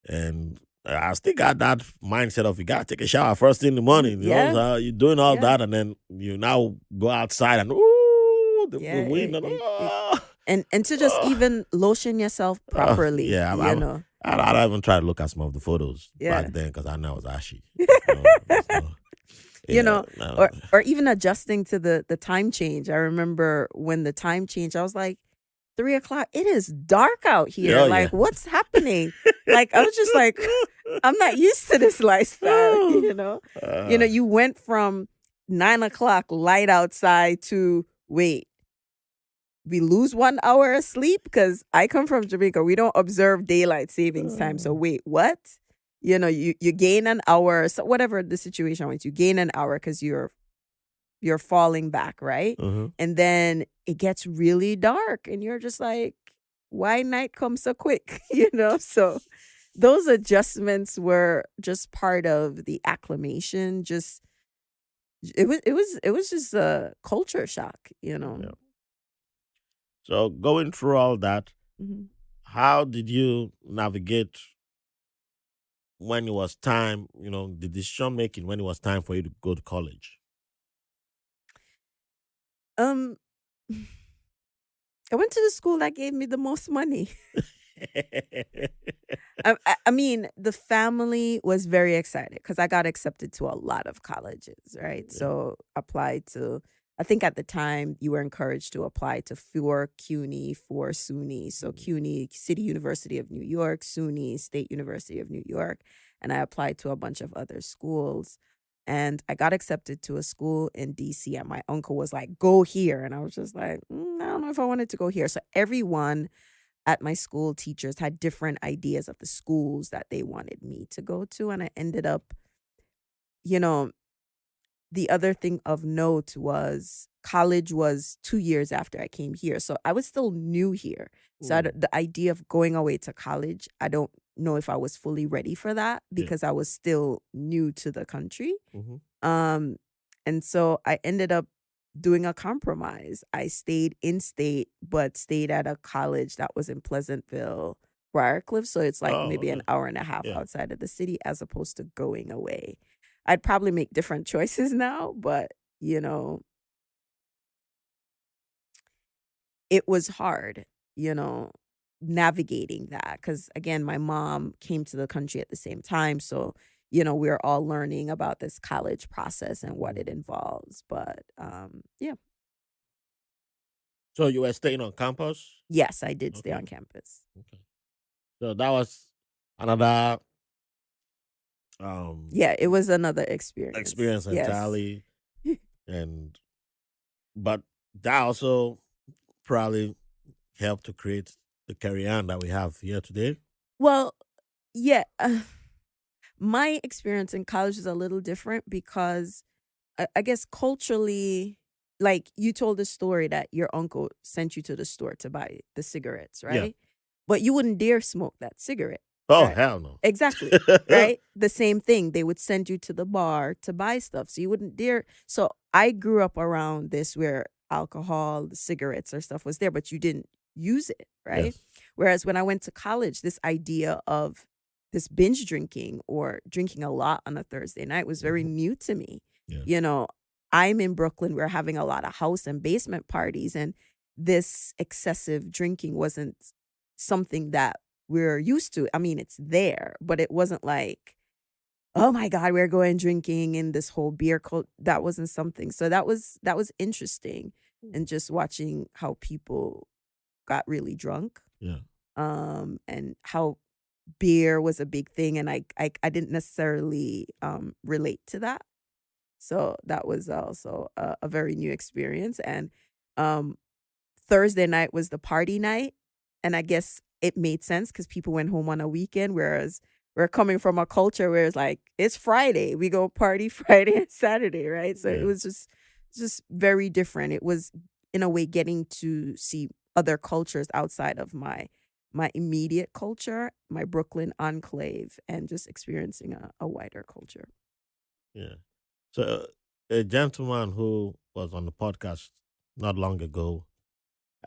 And I still got that mindset of you got to take a shower first thing in the morning. Yeah. So you're doing all Yeah. that, and then you now go outside and ooh, the Yeah. wind and And to just even lotion yourself properly, yeah. I don't even try to look at some of the photos Yeah. back then because I know I was ashy. you Yeah, know, no. or even adjusting to the time change. I remember when the time changed, I was like, 3 o'clock. It is dark out here. Oh, Like, yeah. what's happening? Like, I was just like, I'm not used to this lifestyle. You went from 9 o'clock light outside to wait. We lose 1 hour of sleep because I come from Jamaica. We don't observe daylight savings time. So wait, what? You gain an hour. So whatever the situation was, you gain an hour because you're falling back, right? Mhm. And then it gets really dark, and you're just like, why night come so quick? So those adjustments were just part of the acclimation. Just it was just a culture shock. Yeah. So going through all that, Mhm. how did you navigate when it was time, the decision making when it was time for you to go to college? Um, I went to the school that gave me the most money. I mean, the family was very excited because I got accepted to a lot of colleges, right? Yeah. So applied to, I think at the time you were encouraged to apply to 4 CUNY, 4 SUNY. So CUNY, City University of New York, SUNY, State University of New York. And I applied to a bunch of other schools. And I got accepted to a school in DC, and my uncle was like, go here. And I was just like, I don't know if I wanted to go here. So everyone at my school, teachers had different ideas of the schools that they wanted me to go to. And I ended up, you know, the other thing of note was college was 2 years after I came here. So I was still new here. So the idea of going away to college, I don't know if I was fully ready for that Yeah. because I was still new to the country. Mhm. Um, and so I ended up doing a compromise. I stayed in state, but stayed at a college that was in Pleasantville, Briarcliff. So it's like Oh, maybe an okay. hour and a half Yeah. outside of the city as opposed to going away. I'd probably make different choices now, but it was hard, you know, navigating that. Cause again, my mom came to the country at the same time. So, we are all learning about this college process and what it involves. But yeah. So you were staying on campus? Yes, I did stay Okay. on campus. Okay. So that was another um Yeah, it was another experience. experience Yes. entirely, and but that also probably helped to create the Kerry-Ann that we have here today. Well, yeah. My experience in college is a little different because I guess culturally, like you told the story that your uncle sent you to the store to buy the cigarettes, Yeah. right? But you wouldn't dare smoke that cigarette. Oh, right? hell no. Exactly. Right? The same thing. They would send you to the bar to buy stuff. So you wouldn't dare. So I grew up around this where alcohol, cigarettes or stuff was there, but you didn't use it, right? Yes. Whereas when I went to college, this idea of this binge drinking or drinking a lot on a Thursday night was very new to me. Yeah. You know, I'm in Brooklyn. We're having a lot of house and basement parties, and this excessive drinking wasn't something that we're used to. I mean, it's there, but it wasn't like, oh my God, we're going drinking in this whole beer cult. That wasn't something. So that was interesting, and just watching how people got really drunk, Yeah. and how beer was a big thing, and I didn't necessarily relate to that. So that was also a very new experience. And um, Thursday night was the party night, and I guess it made sense because people went home on a weekend, whereas we're coming from a culture where it's like it's Friday, we go party Friday and Saturday, right? So it Yeah. was just very different. It was in a way getting to see other cultures outside of my immediate culture, my Brooklyn enclave, and just experiencing a wider culture. Yeah. So a gentleman who was on the podcast not long ago,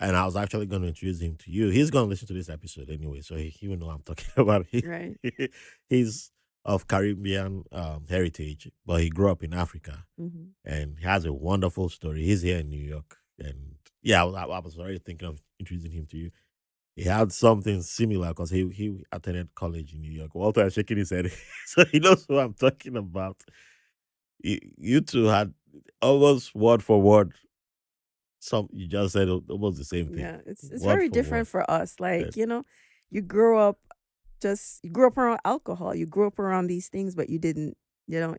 and I was actually going to introduce him to you. He's going to listen to this episode anyway, so he will know I'm talking about. Right. He's of Caribbean heritage, but he grew up in Africa, Mm-hmm. and he has a wonderful story. He's here in New York, and yeah, I was already thinking of introducing him to you. He had something similar because he attended college in New York. Walter is shaking his head, so he knows who I'm talking about. You two had almost word for word. Some you just said almost the same thing. Yeah, it's Word very for different word. for us. Like, Yes. you grew up around alcohol. You grew up around these things, but you don't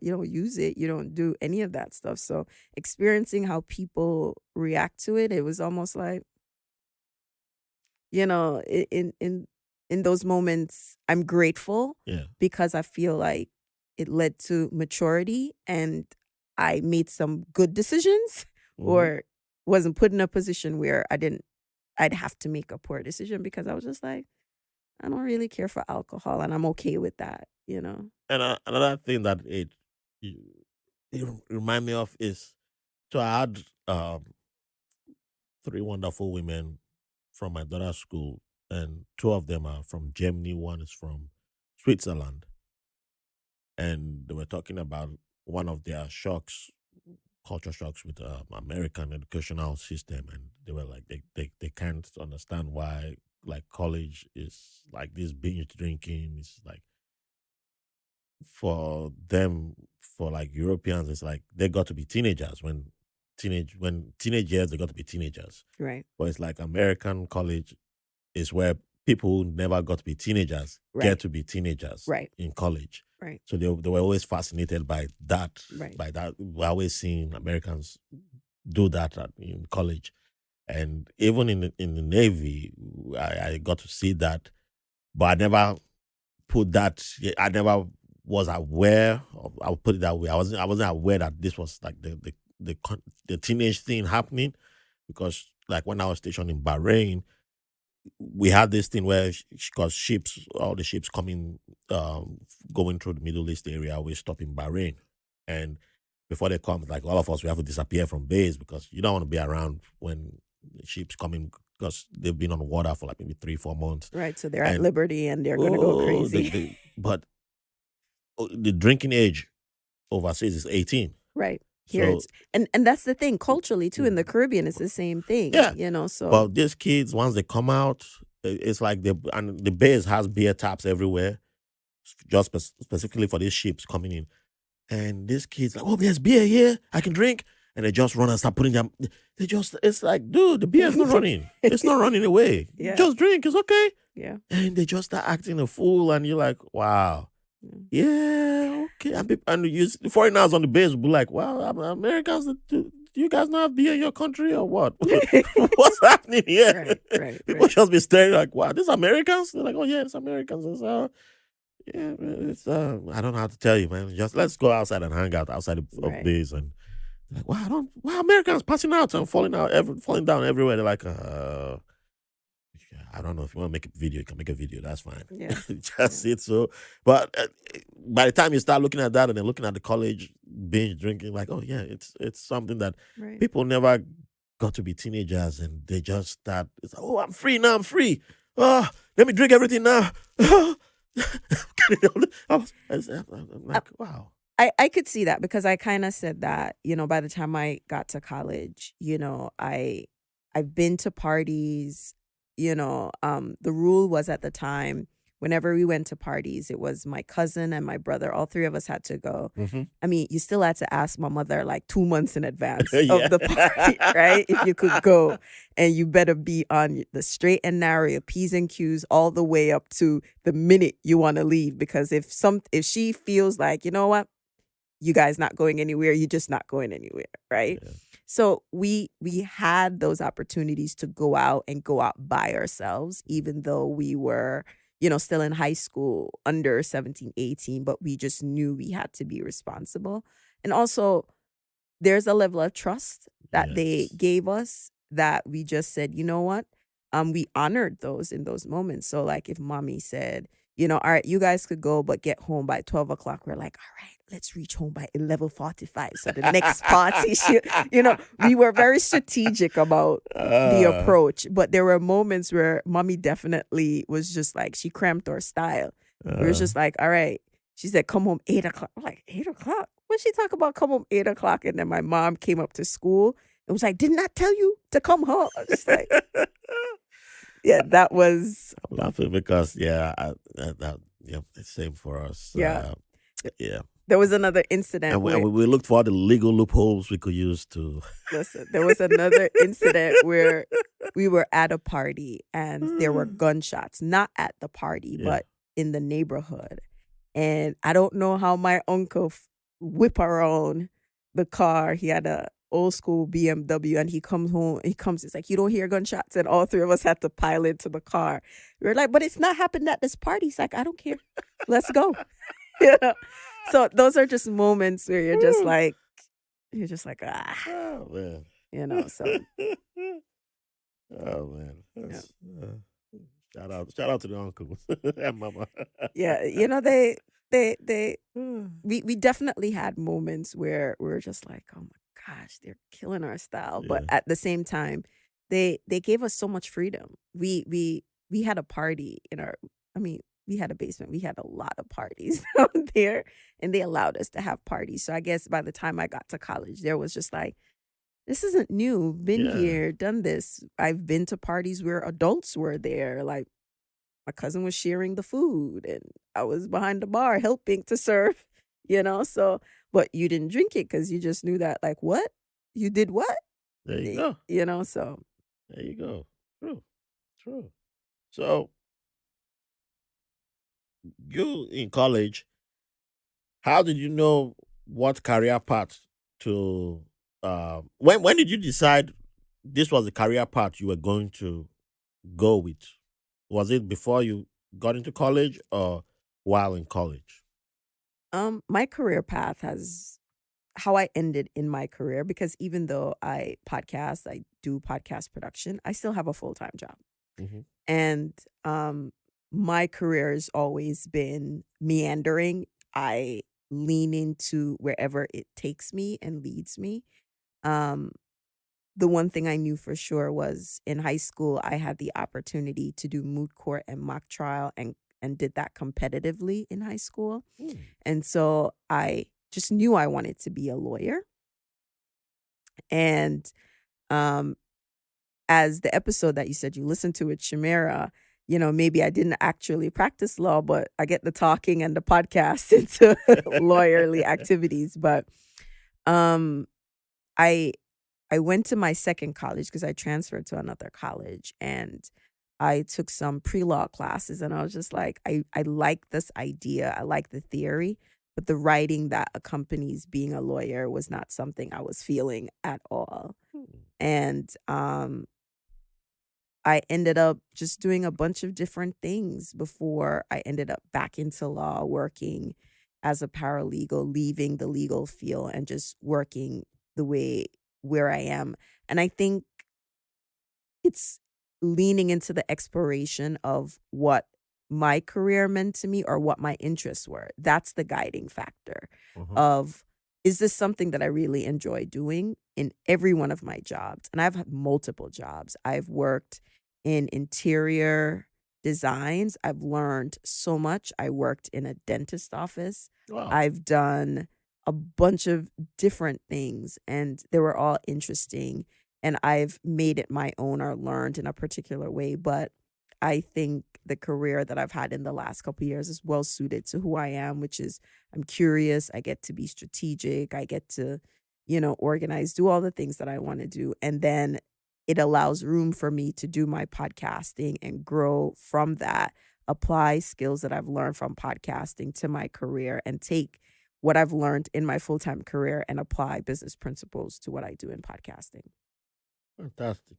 use it. You don't do any of that stuff. So experiencing how people react to it, it was almost like, in those moments, I'm grateful Yeah. because I feel like it led to maturity, and I made some good decisions, Hmm. or wasn't put in a position where I'd have to make a poor decision, because I was just like, I don't really care for alcohol, and I'm okay with that. And another thing that it, it remind me of is so I had three wonderful women from my daughter's school, and two of them are from Germany. One is from Switzerland, and they were talking about one of their shocks, culture shocks with American educational system, and they were like they can't understand why like college is like this binge drinking. It's like for them, for like Europeans, it's like they got to be teenagers when teenage years they got to be teenagers. Right. But it's like American college is where people who never got to be teenagers get Right. to be teenagers Right. in college. Right. So they were always fascinated by that. Right. By that, we're always seeing Americans do that in college, and even in the Navy, I got to see that, but I never put that. I never was aware. I'll put it that way. I wasn't aware that this was like the teenage thing happening, because like when I was stationed in Bahrain, we had this thing where because ships, all the ships coming, going through the Middle East area, we stop in Bahrain, and before they come, like all of us, we have to disappear from base because you don't want to be around when the ships coming because they've been on the water for like maybe 3-4 months, Right. So they're at and liberty and they're gonna go crazy. but the drinking age overseas is 18. Right. Here So it's and that's the thing, culturally too, in the Caribbean it's the same thing. yeah, So well, these kids once they come out, it's like the base has beer taps everywhere, just specifically for these ships coming in. And these kids like, oh, there's beer here, I can drink, and they just run and start putting them. They just, it's like, dude, the beer is not running. It's not running away. Yeah. Just drink, it's okay. Yeah. And they just start acting a fool, and you're like, wow, yeah, okay. And the foreigners on the base will be like, wow, Americans, do you guys not have beer in your country or what? What's happening here? Right. People just be staring like, wow, these Americans? They're like, oh yeah, it's Americans. It's, yeah, it's I don't know how to tell you, man. Just let's go outside and hang out outside of Right. base, and like, wow, Americans passing out and falling down everywhere. They're like, I don't know if you want to make a video, you can make a video. That's fine. Yeah. Just it. So, but by the time you start looking at that and then looking at the college binge drinking, like, oh yeah, it's something that Right. people never got to be teenagers and they just start. It's like, oh, I'm free now. I'm free. Oh, let me drink everything now. I'm like, wow. I could see that because I kind of said that, by the time I got to college, I've been to parties, the rule was at the time, whenever we went to parties, it was my cousin and my brother, all three of us had to go. Mm-hmm. I mean, you still had to ask my mother like 2 months in advance Yeah. of the party, right? If you could go, and you better be on the straight and narrow, your P's and Q's all the way up to the minute you want to leave. Because if she feels like, you know what, you guys not going anywhere, you're just not going anywhere, right? Yeah. So we had those opportunities to go out by ourselves, even though we were, still in high school, under 17, 18, but we just knew we had to be responsible. And also, there's a level of trust that they Yes. gave us that we just said, you know what? We honored those in those moments. So like if mommy said, all right, you guys could go, but get home by 12 o'clock. We're like, all right, let's reach home by 11:45. So the next party, we were very strategic about the approach. But there were moments where mommy definitely was just like, she cramped our style. We were just like, all right. She said, come home 8 o'clock. I'm like, 8 o'clock? When she talk about come home 8 o'clock, and then my mom came up to school and was like, didn't I tell you to come home? I was just like, yeah, that was. I'm laughing because that same for us. Yeah. Yeah. There was another incident. And where, we looked for all the legal loopholes we could use to. listen, there was another incident where we were at a party and there were gunshots, not at the party, but in the neighborhood. And I don't know how my uncle whip around the car. He had a old school BMW, and he comes home. It's like, you don't hear gunshots, and all three of us had to pile into the car. We were like, but it's not happened at this party. He's like, I don't care. Let's go. So those are just moments where you're just like, ah. Oh man. So. Oh man. Shout out to the uncles and mama. Yeah, we definitely had moments where we were just like, oh my gosh, they're killing our style. But at the same time, they gave us so much freedom. We had a party we had a basement. We had a lot of parties down there, and they allowed us to have parties. So I guess by the time I got to college, there was just like, this isn't new. Been here, done this. I've been to parties where adults were there. Like my cousin was sharing the food, and I was behind the bar helping to serve, So, but you didn't drink it because you just knew that, like, what? You did what? There you go. So. There you go. True. So you in college, how did you know what career path to when did you decide this was the career path you were going to go with? Was it before you got into college or while in college? My career path has how I ended in my career, because even though I do podcast production, I still have a full-time job. Mhm. And my career has always been meandering. I lean into wherever it takes me and leads me. Um, the one thing I knew for sure was in high school, I had the opportunity to do moot court and mock trial, and did that competitively in high school. And so I just knew I wanted to be a lawyer. And as the episode that you said you listened to with Shamira, maybe I didn't actually practice law, but I get the talking and the podcast into lawyerly activities. But I went to my second college because I transferred to another college, and I took some pre-law classes, and I was just like, I like this idea. I like the theory, but the writing that accompanies being a lawyer was not something I was feeling at all. And I ended up just doing a bunch of different things before I ended up back into law, working as a paralegal, leaving the legal field and just working the way where I am. And I think it's leaning into the exploration of what my career meant to me or what my interests were. That's the guiding factor Mhm. of, is this something that I really enjoy doing in every one of my jobs? And I've had multiple jobs. I've worked in interior designs. I've learned so much. I worked in a dentist office. Wow. I've done a bunch of different things, and they were all interesting, and I've made it my own or learned in a particular way. But I think the career that I've had in the last couple of years is well suited to who I am, which is I'm curious. I get to be strategic. I get to, organize, do all the things that I want to do. And then it allows room for me to do my podcasting and grow from that, apply skills that I've learned from podcasting to my career, and take what I've learned in my full time career and apply business principles to what I do in podcasting. Fantastic.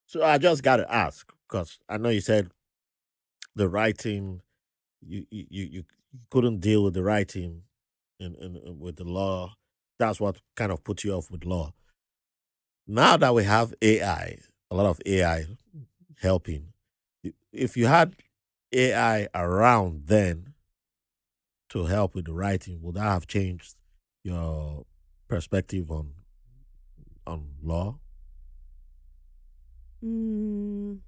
So I just got to ask because I know you said the writing, you couldn't deal with the writing with the law. That's what kind of put you off with law. Now that we have AI, a lot of AI helping, if you had AI around then to help with the writing, would that have changed your perspective on law? Mm,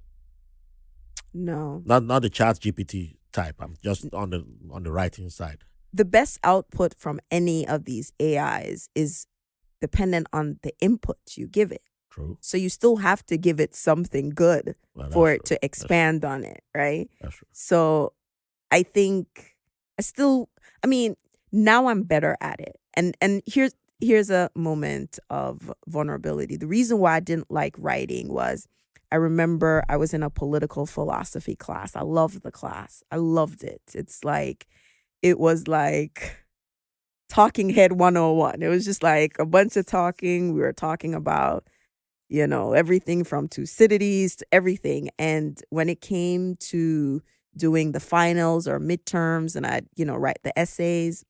no. Not the chat GPT type. I'm just on the writing side. The best output from any of these AIs is dependent on the input you give it. True. So you still have to give it something good Well, for that's it true. to expand on it, right? That's true. So I think I mean, now I'm better at it. And here's a moment of vulnerability. The reason why I didn't like writing was, I remember I was in a political philosophy class. I loved the class. I loved it. It was like Talking Head 101. It was just like a bunch of talking. We were talking about, everything from Thucydides to everything. And when it came to doing the finals or midterms, and I'd, write the essays,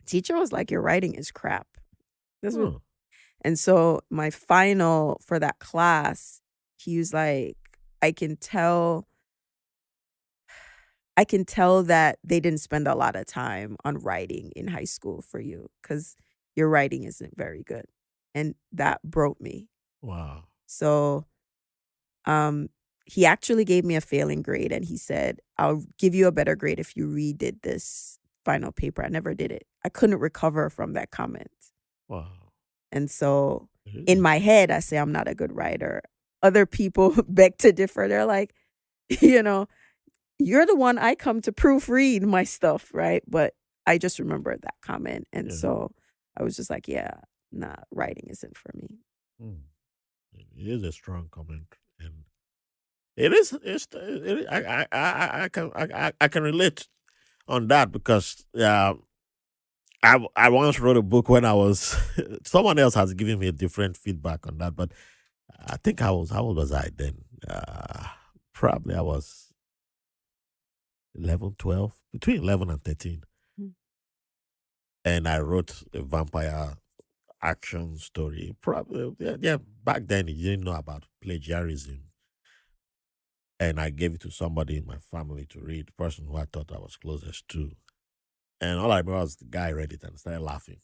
teacher was like, your writing is crap. This was, Hmm. and so my final for that class, he was like, I can tell that they didn't spend a lot of time on writing in high school for you, because your writing isn't very good. And that broke me. Wow. So um he actually gave me a failing grade, and he said, I'll give you a better grade if you redid this final paper. I never did it. I couldn't recover from that comment. Wow. And so in Really? my head, I say I'm not a good writer. Other people beg to differ. They're like, you know, you're the one I come to proofread my stuff, right? But I just remembered that comment. And Yeah. so I was just like, yeah, nah, writing isn't for me. Hmm. It is a strong comment, and it is. I can relate on that because I once wrote a book when I was someone else has given me a different feedback on that, but I think I was how old was I then? Probably I was 11, 12, between 11 and 13, Mm. and I wrote a vampire action story. Probably yeah. Back then, you didn't know about plagiarism, and I gave it to somebody in my family to read, the person who I thought I was closest to. And all I remember was the guy read it and started laughing.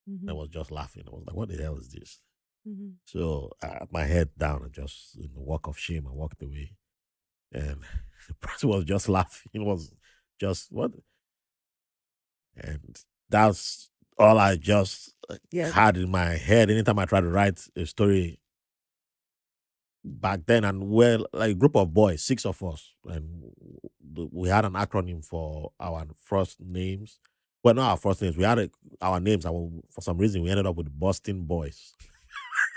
I Mhm, was just laughing. I was like, what the hell is this? mhm. So I had my head down and just in the walk of shame, I walked away. And the person was just laughing. It was just what? And that's all I just Yeah. had in my head. Anytime I tried to write a story back then, and we're like a group of boys, six of us, and we had an acronym for our first names. Well, not our first names. We had our names, and for some reason, we ended up with Boston Boys.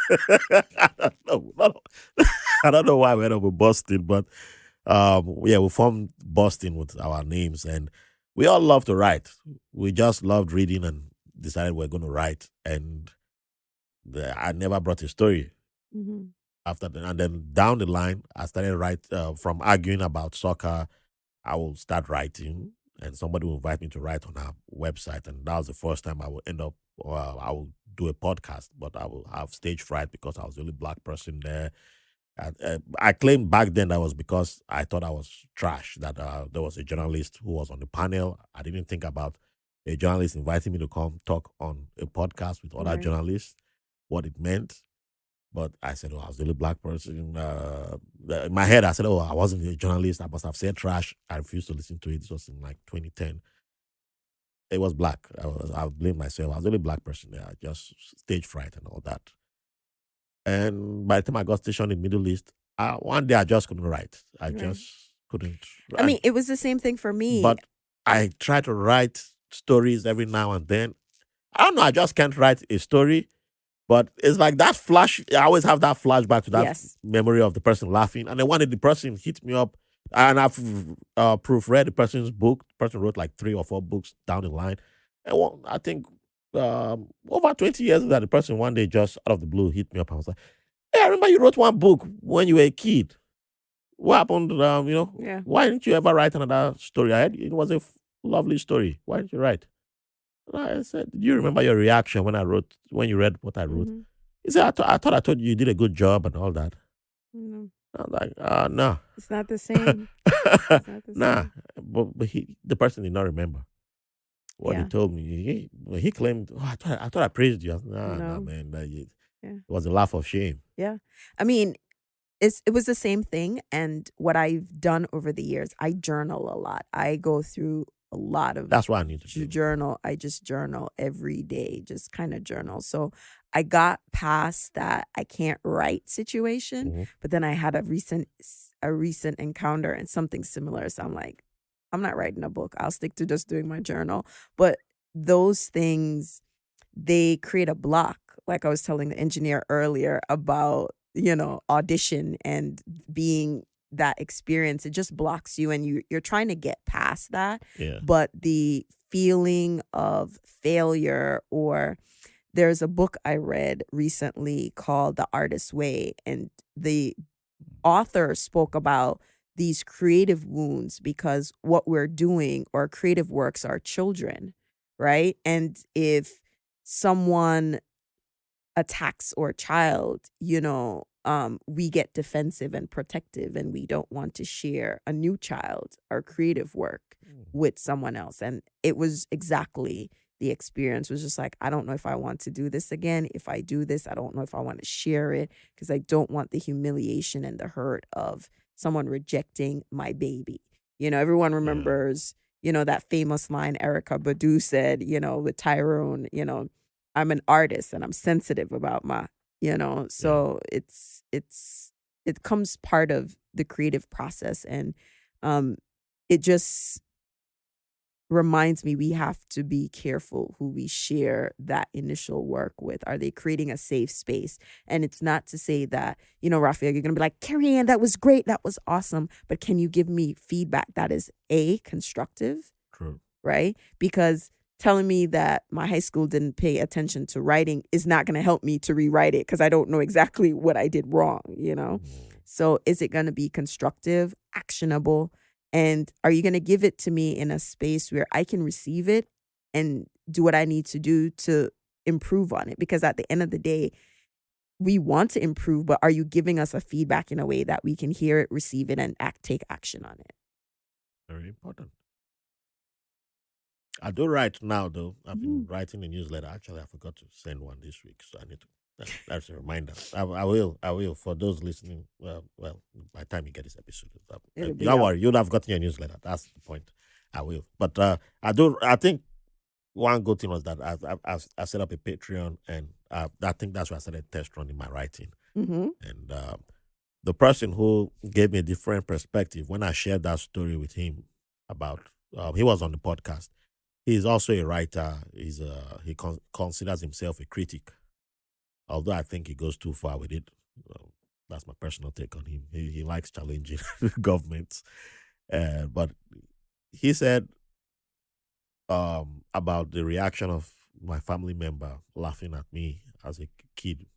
I don't know. I don't know why we ended up with Boston, but yeah, we formed Boston with our names, and we all love to write. We just loved reading and decided we're going to write. And I never brought a story Mhm, after that. And then down the line, I started from arguing about soccer. I will start writing, and somebody will invite me to write on our website. And that was the first time I will end up, I will do a podcast, but I will have stage fright because I was the only black person there. I claimed back then that was because I thought I was trash, that there was a journalist who was on the panel. I didn't think about a journalist inviting me to come talk on a podcast with other Right. journalists, what it meant. But I said, oh, I was the only black person. In my head, I said, oh, I wasn't a journalist. I must have said trash. I refused to listen to it. This was in like 2010. It was black. I blame myself. I was the only black person there. I just stage fright and all that. And by the time I got stationed in Middle East, one day I just couldn't write. I Right. just couldn't. I mean, it was the same thing for me. But I try to write stories every now and then. I don't know. I just can't write a story. But it's like that flash. I always have that flashback to that Yes. memory of the person laughing. And then one day the person hit me up, and I've proofread the person's book. The person wrote like 3 or 4 books down the line. And I think over 20 years ago, the person one day just out of the blue hit me up. I was like, hey, I remember you wrote one book when you were a kid. What happened? Yeah. Why didn't you ever write another story? I heard it was a lovely story. Why didn't you write? I said, do you remember your reaction when you read what I wrote? Mhm. He said, I thought I told you did a good job and all that. No, I was like, no. it's not the same. It's not the Nah. same. But the person did not remember what he Yeah. told me. He claimed, oh, I thought I praised you. I said, nah, No. man. It Yeah. was a laugh of shame. Yeah. I mean, it was the same thing. And what I've done over the years, I journal a lot. I go through a lot of That's what I need to do. journal. I just journal every day, just kind of journal. So I got past that I can't write situation, Mhm. but then I had a recent encounter and something similar. So I'm like, I'm not writing a book. I'll stick to just doing my journal. But those things, they create a block. Like I was telling the engineer earlier about, audition and being that experience, it just blocks you and you're trying to get past that. Yeah. But the feeling of failure, or there's a book I read recently called The Artist's Way, and the author spoke about these creative wounds because what we're doing or creative works are children, right? And if someone attacks or child, we get defensive and protective, and we don't want to share a new child or creative work with someone else. And it was exactly the experience. Was just like, I don't know if I want to do this again. If I do this, I don't know if I want to share it because I don't want the humiliation and the hurt of someone rejecting my baby. Everyone remembers, that famous line Erica Badu said, with Tyrone, I'm an artist and I'm sensitive about so it comes part of the creative process. And it just reminds me we have to be careful who we share that initial work with. Are they creating a safe space? And it's not to say that, Raphael, you're gonna be like, Kerry-Ann, that was great, that was awesome, but can you give me feedback that is constructive? True. Right? Because telling me that my high school didn't pay attention to writing is not going to help me to rewrite it because I don't know exactly what I did wrong, So is it going to be constructive, actionable? And are you going to give it to me in a space where I can receive it and do what I need to do to improve on it? Because at the end of the day, we want to improve, but are you giving us a feedback in a way that we can hear it, receive it, and take action on it? Very important. I do write now, though. I've been writing a newsletter. Actually, I forgot to send one this week, so I need to. That's a reminder. I will. I will. For those listening, well, by the time you get this episode, It'll be don't up. worry. You'll have gotten your newsletter. That's the point. I will. But I do. I think one good thing was that I set up a Patreon, and I think that's where I started test running my writing. Mm-hmm. And the person who gave me a different perspective when I shared that story with him about he was on the podcast. He's also a writer. He considers himself a critic, although I think he goes too far with it. That's my personal take on him. He likes challenging governments, but he said about the reaction of my family member laughing at me as a kid.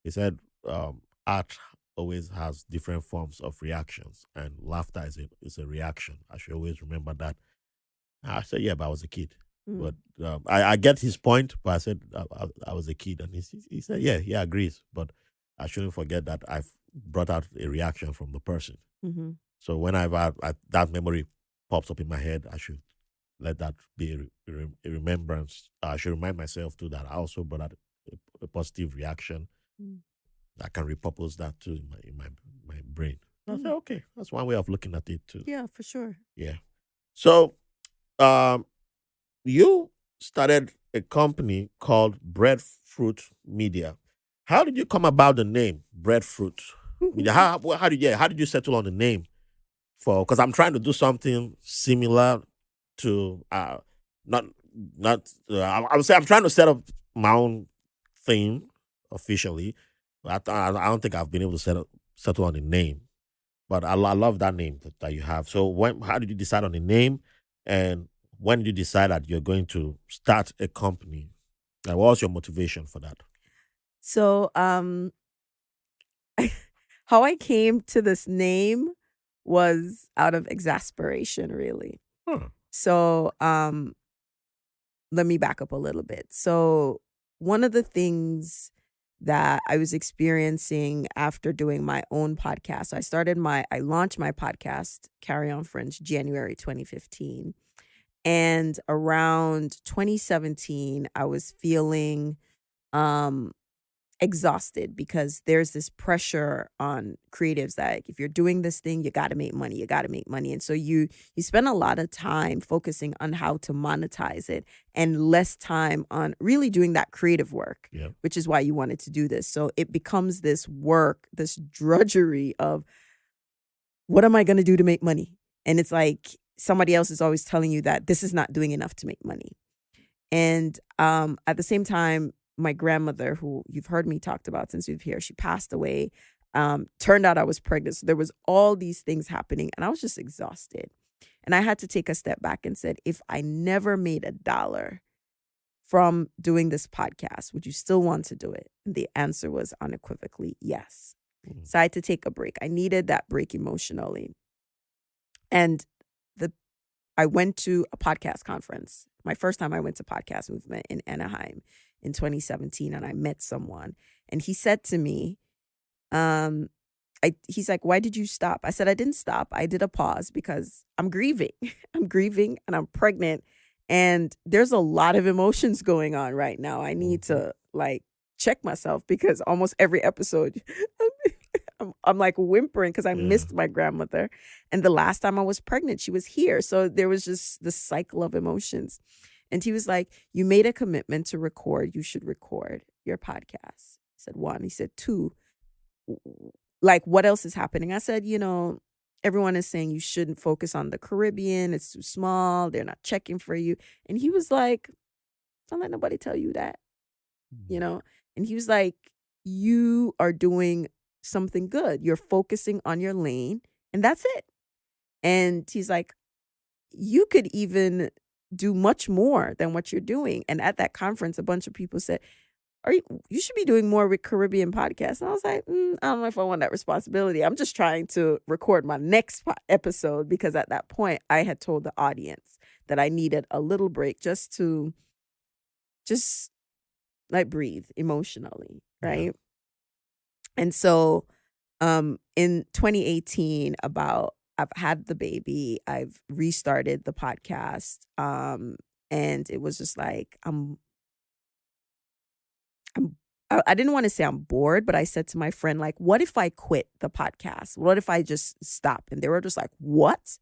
He said art always has different forms of reactions, and laughter is a reaction. I should always remember that. I said, yeah, but I was a kid. But I get his point, but I said I was a kid, and he said, yeah, he agrees. But I shouldn't forget that brought out a reaction from the person. Mm-hmm. So whenever that memory pops up in my head, I should let that be a remembrance. I should remind myself too that I also brought out a positive reaction. I can repurpose that too in my brain. I say, okay, that's one way of looking at it too. Yeah, for sure. Yeah. So, you started a company called Breadfruit Media. How did you come about the name Breadfruit Media? How did you settle on the name for? Because I'm trying to do something similar to not not I would say I'm trying to set up my own thing officially. But I don't think I've been able to settle on the name. But I love that name that you have. So how did you decide on the name, and when did you decide that you're going to start a company? Like, what was your motivation for that? So, how I came to this name was out of exasperation, really. Huh. So, let me back up a little bit. So, one of the things that I was experiencing after doing my own podcast, I launched my podcast, Carry-On Friends, January 2015. And around 2017, I was feeling exhausted because there's this pressure on creatives that if you're doing this thing, you got to make money. You got to make money. And so you spend a lot of time focusing on how to monetize it and less time on really doing that creative work, Yeah. which is why you wanted to do this. So it becomes this work, this drudgery of what am I going to do to make money? And it's like somebody else is always telling you that this is not doing enough to make money. And at the same time, my grandmother, who you've heard me talked about since we've here, she passed away. Turned out I was pregnant. So there was all these things happening and I was just exhausted. And I had to take a step back and said, if I never made $1 from doing this podcast, would you still want to do it? And the answer was unequivocally yes. So I had to take a break. I needed that break emotionally. And I went to a podcast conference. My first time I went to Podcast Movement in Anaheim in 2017, and I met someone. And he said to me, he's like, why did you stop? I said, I didn't stop. I did a pause because I'm grieving. I'm grieving and I'm pregnant. And there's a lot of emotions going on right now. I need to check myself because almost every episode I'm like whimpering because I missed my grandmother. And the last time I was pregnant, she was here. So there was just this cycle of emotions. And he was like, you made a commitment to record. You should record your podcast. I said, 1. He said, 2, what else is happening? I said, everyone is saying you shouldn't focus on the Caribbean. It's too small. They're not checking for you. And he was like, don't let nobody tell you that, And he was like, you are doing something good. You're focusing on your lane and that's it. And he's like, you could even do much more than what you're doing. And at that conference, a bunch of people said, you should be doing more with Caribbean podcasts. And I was like, I don't know if I want that responsibility. I'm just trying to record my next episode because at that point I had told the audience that I needed a little break just to breathe emotionally. Right. Yeah. And so in 2018, I've had the baby, I've restarted the podcast. And it was just like, I didn't want to say I'm bored, but I said to my friend, what if I quit the podcast? What if I just stop? And they were just like, what?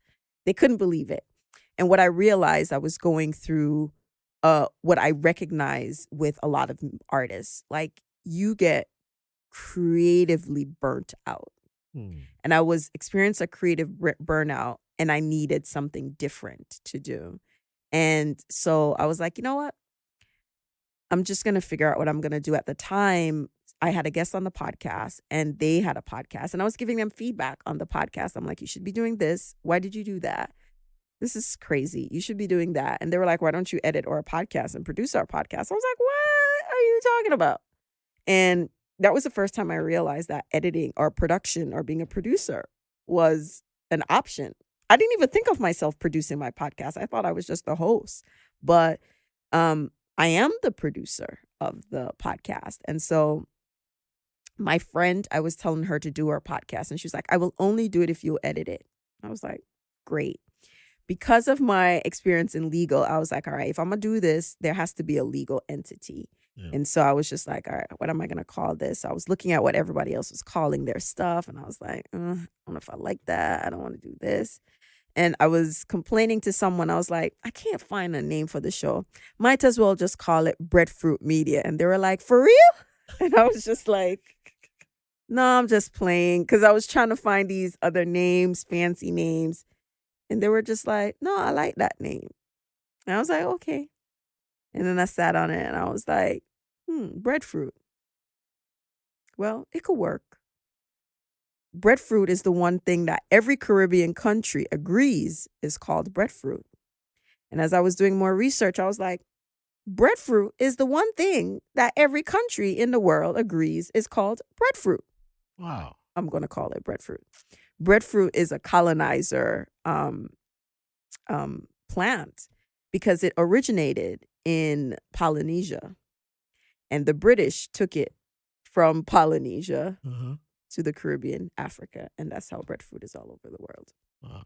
They couldn't believe it. And what I realized, I was going through what I recognize with a lot of artists, you get creatively burnt out. And I was experiencing a creative burnout and I needed something different to do. And so I was like, you know what? I'm just going to figure out what I'm going to do. At the time, I had a guest on the podcast and they had a podcast and I was giving them feedback on the podcast. I'm like, you should be doing this. Why did you do that? This is crazy. You should be doing that. And they were like, why don't you edit our podcast and produce our podcast? I was like, what are you talking about? And that was the first time I realized that editing or production or being a producer was an option. I didn't even think of myself producing my podcast. I thought I was just the host. But I am the producer of the podcast. And so my friend, I was telling her to do her podcast, and she was like, I will only do it if you edit it. I was like, great. Because of my experience in legal, I was like, all right, if I'm going to do this, there has to be a legal entity. Yeah. And so I was just like, all right, what am I going to call this? I was looking at what everybody else was calling their stuff. And I was like, I don't know if I like that. I don't want to do this. And I was complaining to someone. I was like, I can't find a name for the show. Might as well just call it Breadfruit Media. And they were like, for real? And I was just like, no, I'm just playing. Because I was trying to find these other names, fancy names. And they were just like, no, I like that name. And I was like, okay. And then I sat on it and I was like, breadfruit. Well, it could work. Breadfruit is the one thing that every Caribbean country agrees is called breadfruit. And as I was doing more research, I was like, breadfruit is the one thing that every country in the world agrees is called breadfruit. Wow. I'm going to call it breadfruit. Breadfruit is a colonizer plant because it originated in Polynesia. And the British took it from Polynesia to the Caribbean, Africa. And that's how breadfruit is all over the world. Wow.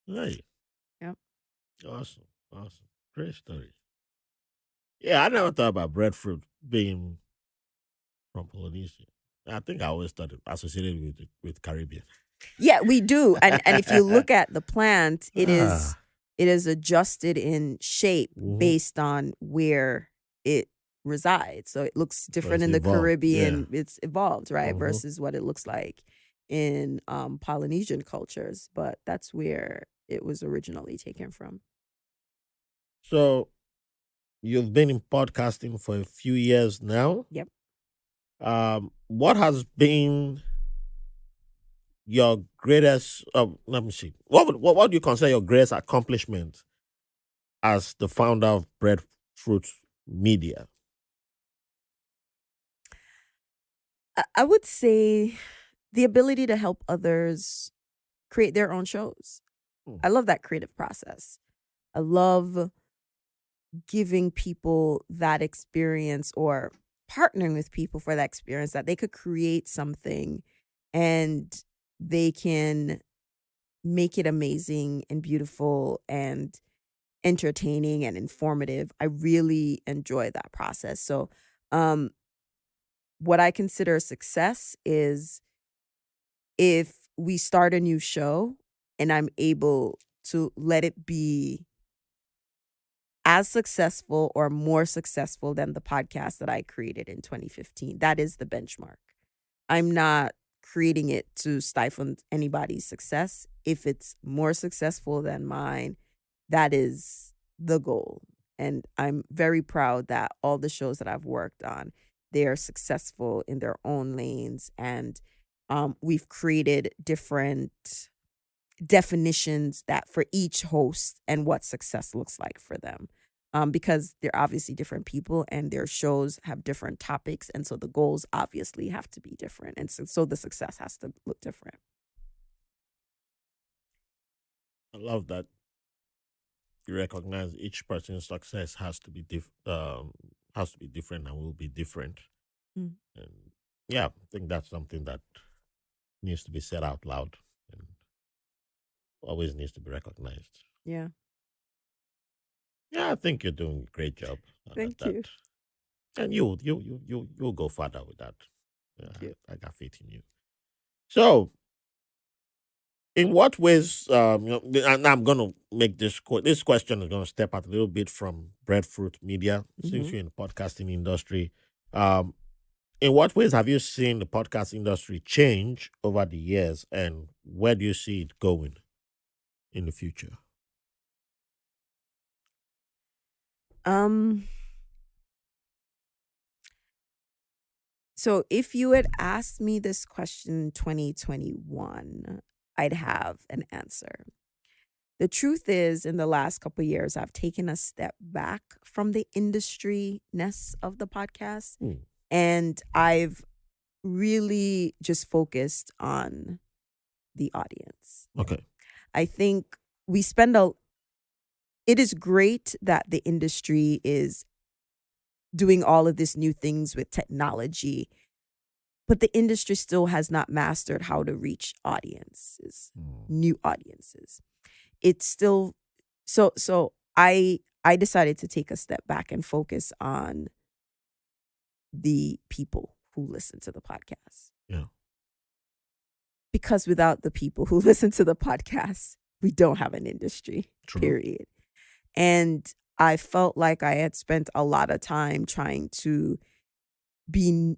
Right. Yep. Awesome. Awesome. Great story. Yeah, I never thought about breadfruit being from Polynesia. I think I always thought it associated with Caribbean. Yeah, we do. And if you look at the plant, it is adjusted in shape based on where it resides. So it looks different in the Caribbean. Yeah. It's evolved, right? Versus what it looks like in Polynesian cultures. But that's where it was originally taken from. So you've been in podcasting for a few years now. Yep. What has been your greatest, let me see, what do you consider your greatest accomplishment as the founder of Breadfruit Media? I would say the ability to help others create their own shows. I love that creative process. I love giving people that experience or partnering with people for that experience that they could create something and they can make it amazing and beautiful and entertaining and informative. I really enjoy that process. So what I consider success is if we start a new show and I'm able to let it be as successful or more successful than the podcast that I created in 2015. That is the benchmark. I'm not creating it to stifle anybody's success. If it's more successful than mine, that is the goal. And I'm very proud that all the shows that I've worked on, they are successful in their own lanes. And we've created different definitions that for each host and what success looks like for them. Because they're obviously different people and their shows have different topics. And so the goals obviously have to be different. And so the success has to look different. I love that you recognize each person's success has to be different and will be different. And yeah, I think that's something that needs to be said out loud and always needs to be recognized. Yeah. Yeah, I think you're doing a great job. Thank you. And you'll go further with that. I got faith in you. So, in what ways? And I'm gonna make this question is gonna step out a little bit from Breadfruit Media, since you're in the podcasting industry. In what ways have you seen the podcast industry change over the years, and where do you see it going in the future? So if you had asked me this question in 2021, I'd have an answer. The truth is, in the last couple of years, I've taken a step back from the industry-ness of the podcast, and I've really just focused on the audience. Okay. I think it is great that the industry is doing all of these new things with technology, but the industry still has not mastered how to reach audiences, new audiences. It's still so I decided to take a step back and focus on the people who listen to the podcast. Yeah. Because without the people who listen to the podcast, we don't have an industry, True. period. And I felt like I had spent a lot of time trying to be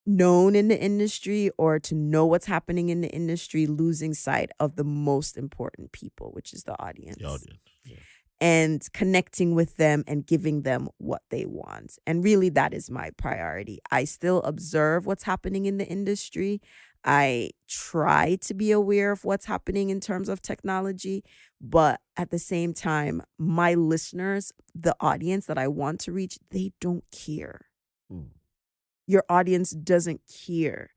known in the industry or to know what's happening in the industry, losing sight of the most important people, which is the audience. The audience. Yeah. And connecting with them and giving them what they want. And really, that is my priority. I still observe what's happening in the industry. I try to be aware of what's happening in terms of technology. But at the same time, my listeners, the audience that I want to reach, they don't care. Your audience doesn't care.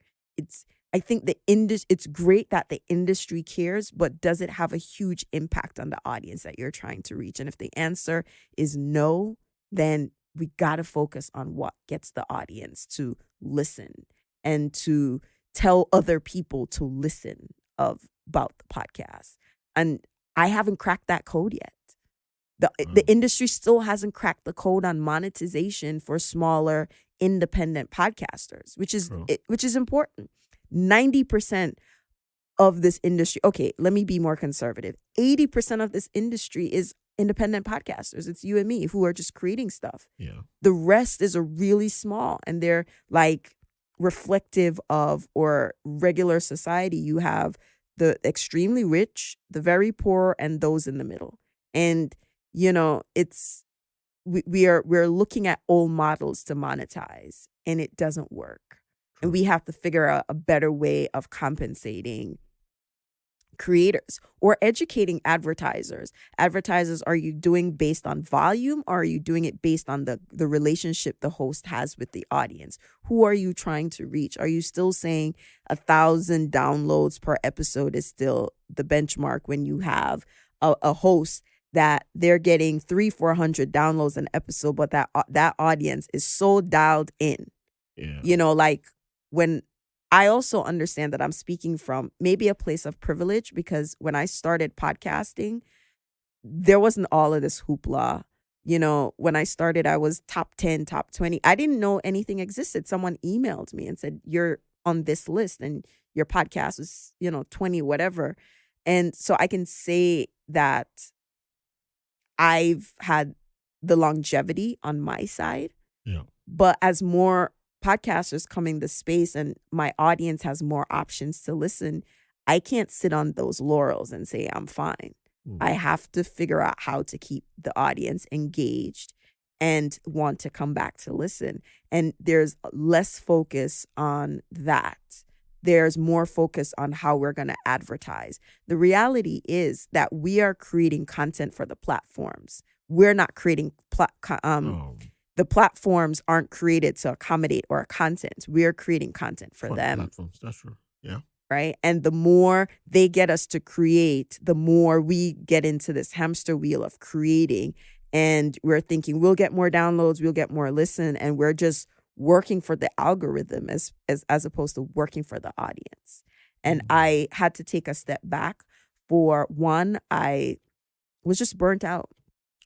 I think it's great that the industry cares, but does it have a huge impact on the audience that you're trying to reach? And if the answer is no, then we got to focus on what gets the audience to listen and to tell other people to listen about the podcast. And I haven't cracked that code yet. The industry still hasn't cracked the code on monetization for smaller independent podcasters, which is important. 90% of this industry, okay, let me be more conservative. 80% of this industry is independent podcasters. It's you and me who are just creating stuff. Yeah. The rest is a really small, and they're like reflective of or regular society. You have the extremely rich, the very poor, and those in the middle. And we're looking at old models to monetize, and it doesn't work. And we have to figure out a better way of compensating creators or educating advertisers. Advertisers, are you doing based on volume, or are you doing it based on the relationship the host has with the audience? Who are you trying to reach? Are you still saying 1,000 downloads per episode is still the benchmark when you have a host that they're getting 300-400 downloads an episode, but that audience is so dialed in? Yeah. Like when I also understand that I'm speaking from maybe a place of privilege, because when I started podcasting, there wasn't all of this hoopla. When I started, I was top 10, top 20. I didn't know anything existed. Someone emailed me and said, you're on this list and your podcast was, 20, whatever. And so I can say that I've had the longevity on my side. Yeah. But as more podcasters coming the space and my audience has more options to listen, I can't sit on those laurels and say I'm fine. I have to figure out how to keep the audience engaged and want to come back to listen. And there's less focus on that. There's more focus on how we're going to advertise. The reality is that we are creating content for the platforms. We're not creating the platforms aren't created to accommodate our content. We're creating content for them. Platforms, that's true. Yeah. Right. And the more they get us to create, the more we get into this hamster wheel of creating. And we're thinking we'll get more downloads, we'll get more listen. And we're just working for the algorithm as opposed to working for the audience. And I had to take a step back. For one, I was just burnt out.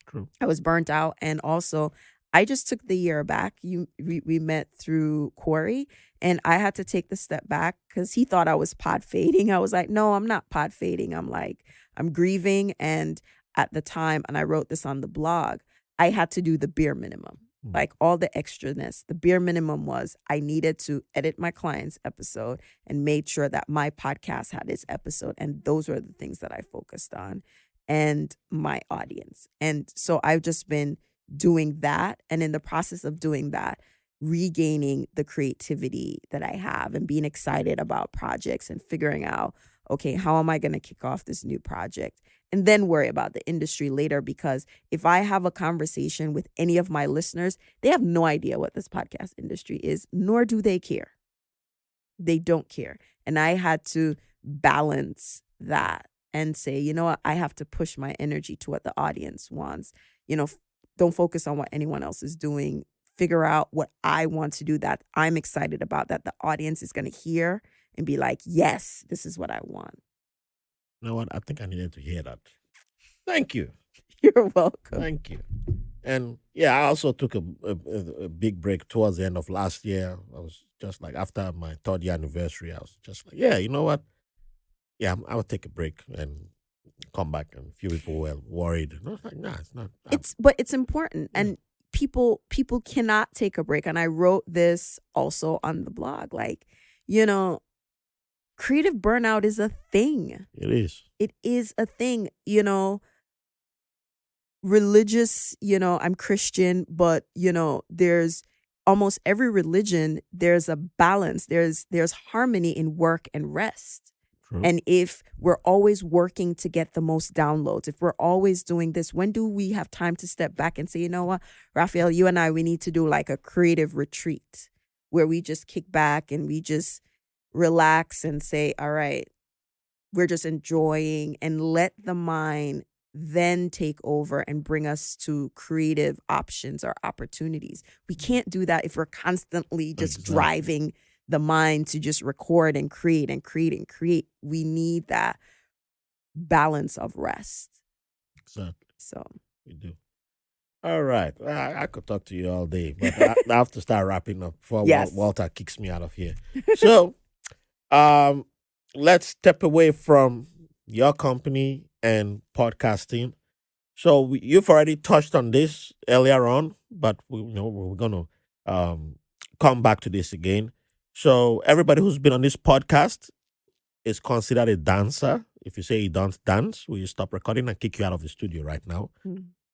True. I was burnt out. And also, I just took the year back. We met through Corey, and I had to take the step back because he thought I was pod fading. I was like, no, I'm not pod fading. I'm grieving. And at the time, and I wrote this on the blog, I had to do the bare minimum, like all the extraness. The bare minimum was I needed to edit my client's episode and made sure that my podcast had its episode. And those were the things that I focused on, and my audience. And so I've just been doing that, and in the process of doing that, regaining the creativity that I have and being excited about projects and figuring out, okay, how am I going to kick off this new project, and then worry about the industry later. Because if I have a conversation with any of my listeners, they have no idea what this podcast industry is, nor do they care. They don't care. And I had to balance that and say, you know what, I have to push my energy to what the audience wants. Don't focus on what anyone else is doing. figure out what I want to do that I'm excited about, that the audience is going to hear and be like, yes, this is what I want. You know what? I think I needed to hear that. Thank you. You're welcome. Thank you. And yeah, I also took a big break towards the end of last year. I was just like, after my third year anniversary, I was just like, yeah, you know what? Yeah, I'll take a break and come back. And a few people were worried. And I was like, nah, it's not. But it's important. And people cannot take a break. And I wrote this also on the blog. Like, creative burnout is a thing. It is. It is a thing. Religious, I'm Christian, but there's almost every religion, there's a balance. There's harmony in work and rest. True. And if we're always working to get the most downloads, if we're always doing this, when do we have time to step back and say, you know what, Raphael, you and I, we need to do like a creative retreat where we just kick back and we just relax and say, all right, we're just enjoying, and let the mind then take over and bring us to creative options or opportunities. We can't do that if we're constantly just driving the mind to just record and create and create and create. We need that balance of rest. Exactly. So we do. All right. I could talk to you all day, but I have to start wrapping up before Walter kicks me out of here. So let's step away from your company and podcasting. So you've already touched on this earlier on, but we're going to come back to this again. So everybody who's been on this podcast is considered a dancer. If you say you don't dance, will you stop recording and kick you out of the studio right now?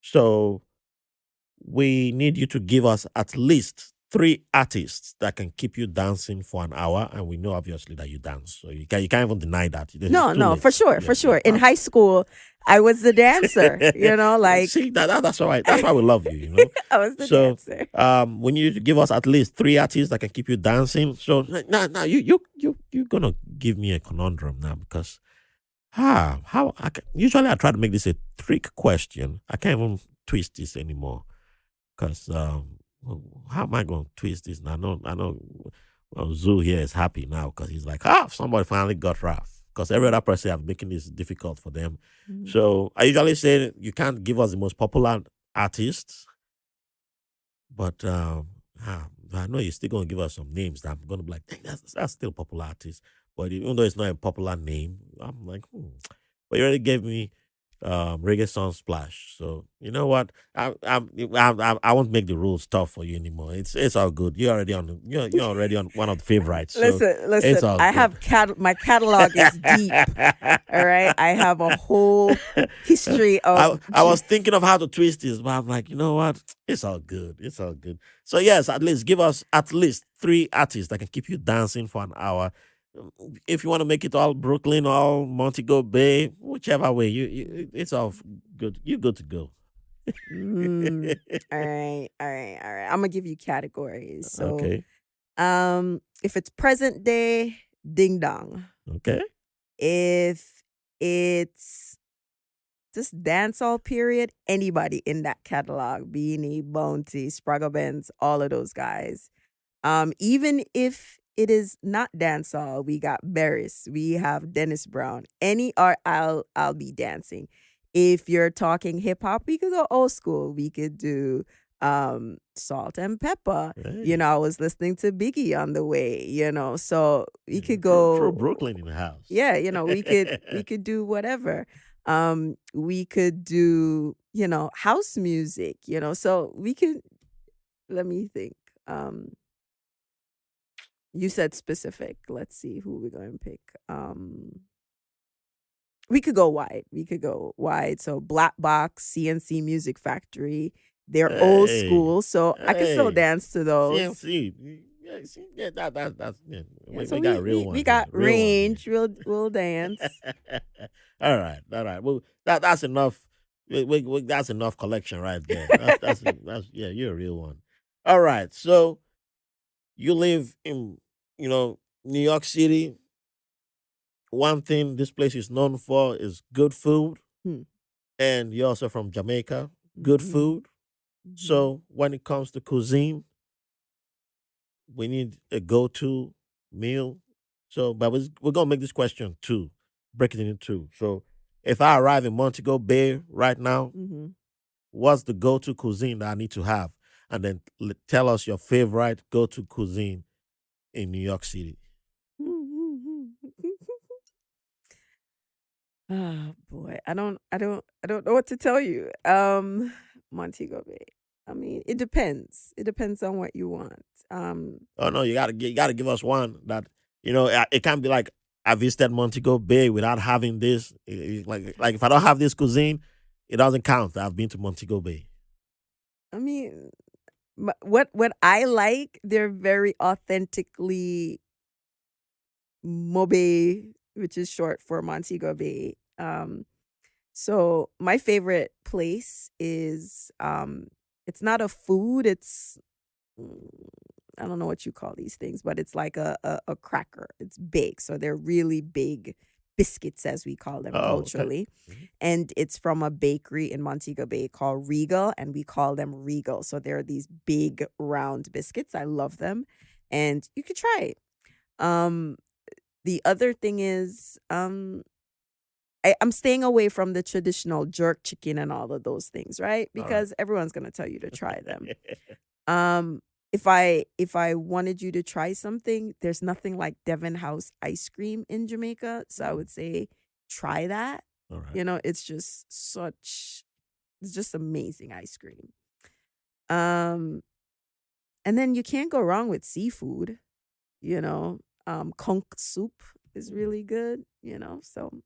So we need you to give us at least 3 artists that can keep you dancing for an hour, and we know obviously that you dance, so you can't even deny that. No, for sure. In high school, I was the dancer. Like, see, that's all right. That's why we love you. I was the dancer. We need you to give us at least 3 artists that can keep you dancing. So now you're gonna give me a conundrum now, because usually I try to make this a trick question. I can't even twist this anymore, because how am I going to twist this? I know Zoo here is happy now because he's like, somebody finally got Ralph. Because every other person have making this difficult for them. So I usually say you can't give us the most popular artists, but I know you're still going to give us some names that I'm going to be like, dang, that's still a popular artist. But even though it's not a popular name, I'm like, But you already gave me Reggae Sunsplash. So you know what? I won't make the rules tough for you anymore. It's all good. You're already on. You're already on one of the favorites. So listen. I have my catalog is deep. All right, I have a whole history of. I was thinking of how to twist this, but I'm like, you know what? It's all good. It's all good. So yes, at least give us at least 3 artists that can keep you dancing for an hour. If you want to make it all Brooklyn, all Montego Bay, whichever way, it's all good. You're good to go. All right. I'm gonna give you categories. So, okay. If it's present day, Ding Dong. Okay. If it's just dancehall period, anybody in that catalog, Beanie, Bounty, Sprague Benz, all of those guys. Even if it is not dancehall, we got Barris, we have Dennis Brown. Any art, I'll be dancing. If you're talking hip hop, we could go old school. We could do Salt and Pepper. Hey. I was listening to Biggie on the way. So we could go throw Brooklyn in the house. Yeah, we could do whatever. We could do house music. So we could. Let me think. You said specific. Let's see who we're going to pick. We could go wide. So Black Box, CNC Music Factory. They're old school, so I can still dance to those. CNC. Yeah, that's yeah. So we got real one. We got range. We'll dance. All right. Well, that's enough. That's enough collection right there. That's yeah. You're a real one. All right. So you live in New York City. One thing this place is known for is good food, and you're also from Jamaica. Good food. So when it comes to cuisine, we need a go-to meal. So, but we're gonna make this question two, break it into two. So, if I arrive in Montego Bay right now, Mm-hmm. what's the go-to cuisine that I need to have? And then tell us your favorite go-to cuisine in New York City. Oh boy, I don't know what to tell you. Montego Bay. I mean, it depends. It depends on what you want. Um, Oh no, you gotta give us one that it can't be like I visited Montego Bay without having this. Like if I don't have this cuisine, it doesn't count. I've been to Montego Bay. I mean, what I like, they're very authentically Mobe, which is short for Montego Bay. So my favorite place is it's not a food, it's mm, I don't know what you call these things, but it's like a cracker. It's big. So they're really big biscuits, as we call them Oh, okay. culturally. Mhm. And it's from a bakery in Montego Bay called Regal, and we call them Regal. So they're these big round biscuits. I love them. And you could try it. Um, the other thing is, I'm staying away from the traditional jerk chicken and all of those things, right? All right. Because everyone's gonna tell you to try them. Um, if I wanted you to try something, there's nothing like Devon House ice cream in Jamaica, so I would say try that. All right. You know, it's just amazing ice cream. Um, and then you can't go wrong with seafood. You know, conch soup is really good. You know, so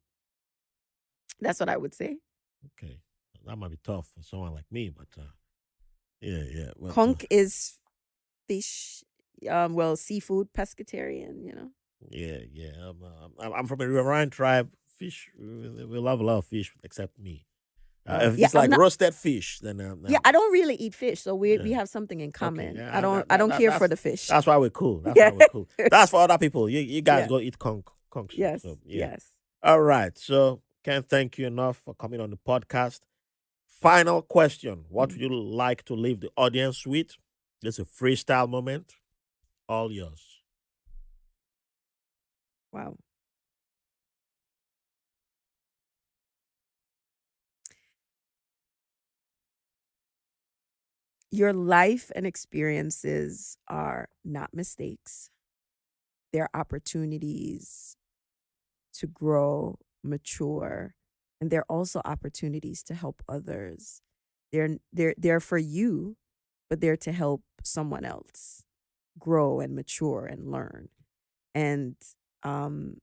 that's what I would say. Okay, that might be tough for someone like me, but yeah, yeah. Well, Conch is fish, well, seafood pescatarian. You know. yeah, yeah. I'm from a riverine tribe. Fish, we love a lot of fish, except me. If Yeah, it's I'm like not. roasted fish, then Yeah, I don't really eat fish, so we yeah. have something in Okay, common. yeah. I don't care for That's the fish. that's why we're cool. That's why Yeah. we're cool. That's for other people. You guys Yeah. go eat conch soup. Yes. So yeah. Yes. All right. So can't thank you enough for coming on the podcast. Final question: what Mm. would you like to leave the audience with? This is a freestyle moment. All yours. Wow. Your life and experiences are not mistakes. They're opportunities to grow, mature, and they're also opportunities to help others. They're for you, but they're to help someone else grow and mature and learn. And um,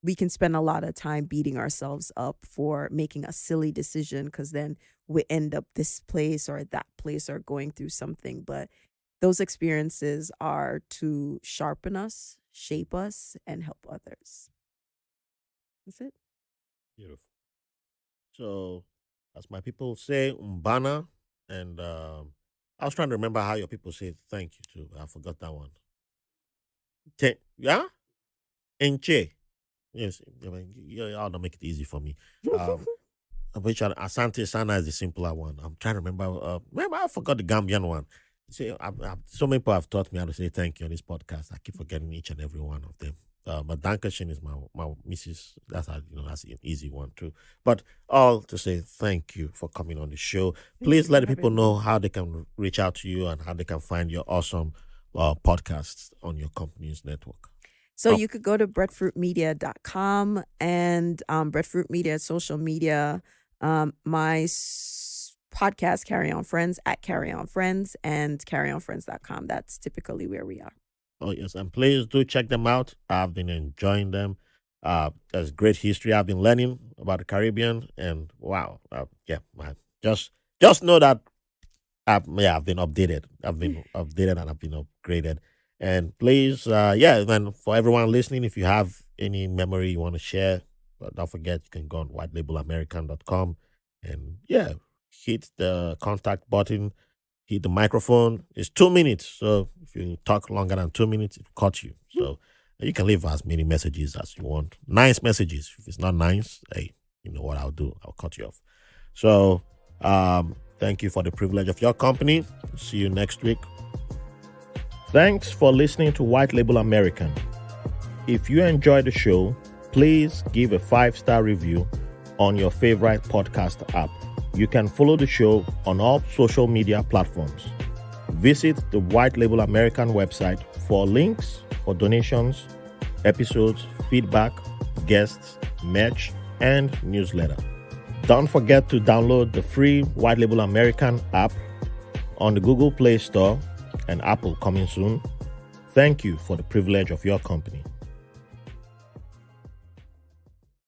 we can spend a lot of time beating ourselves up for making a silly decision because then we end up this place or that place or going through something. But those experiences are to sharpen us, shape us, and help others. That's it. Beautiful. So, as my people say, umbana, and I was trying to remember how your people say thank you too. But I forgot that one. Yeah, enche. Yes, I mean, y'all don't make it easy for me. Um, which one? Asante Sana is the simpler one. I'm trying to remember. Remember, I forgot the Gambian one. See, so many people have taught me how to say thank you on this podcast. I keep forgetting each and every one of them. But Dankeschön is my missus. That's that's an easy one too. But all to say thank you for coming on the show. Thank you Please for let the people having know me. how they can reach out to you and how they can find your awesome podcasts on your company's network. So Oh, you could go to breadfruitmedia.com and Breadfruit Media social media. My podcast, Carry On Friends, at Carry On Friends, and carryonfriends.com. That's typically where we are. Oh yes, and please do check them out. I've been enjoying them. There's great history. I've been learning about the Caribbean, and wow, yeah, man, just know that I've been updated. I've been updated and I've been upgraded. And please, yeah, then for everyone listening, if you have any memory you want to share, don't forget you can go on whitelabelamerican.com and yeah, hit the contact button, hit the microphone. It's 2 minutes. So if you talk longer than 2 minutes, it cuts you. So you can leave as many messages as you want. Nice messages. If it's not nice, hey, you know what I'll do? I'll cut you off. So thank you for the privilege of your company. See you next week. Thanks for listening to White Label American. If you enjoyed the show, please give a 5-star review on your favorite podcast app. You can follow the show on all social media platforms. Visit the White Label American website for links for donations, episodes, feedback, guests, merch, and newsletter. Don't forget to download the free White Label American app on the Google Play Store and Apple coming soon. Thank you for the privilege of your company.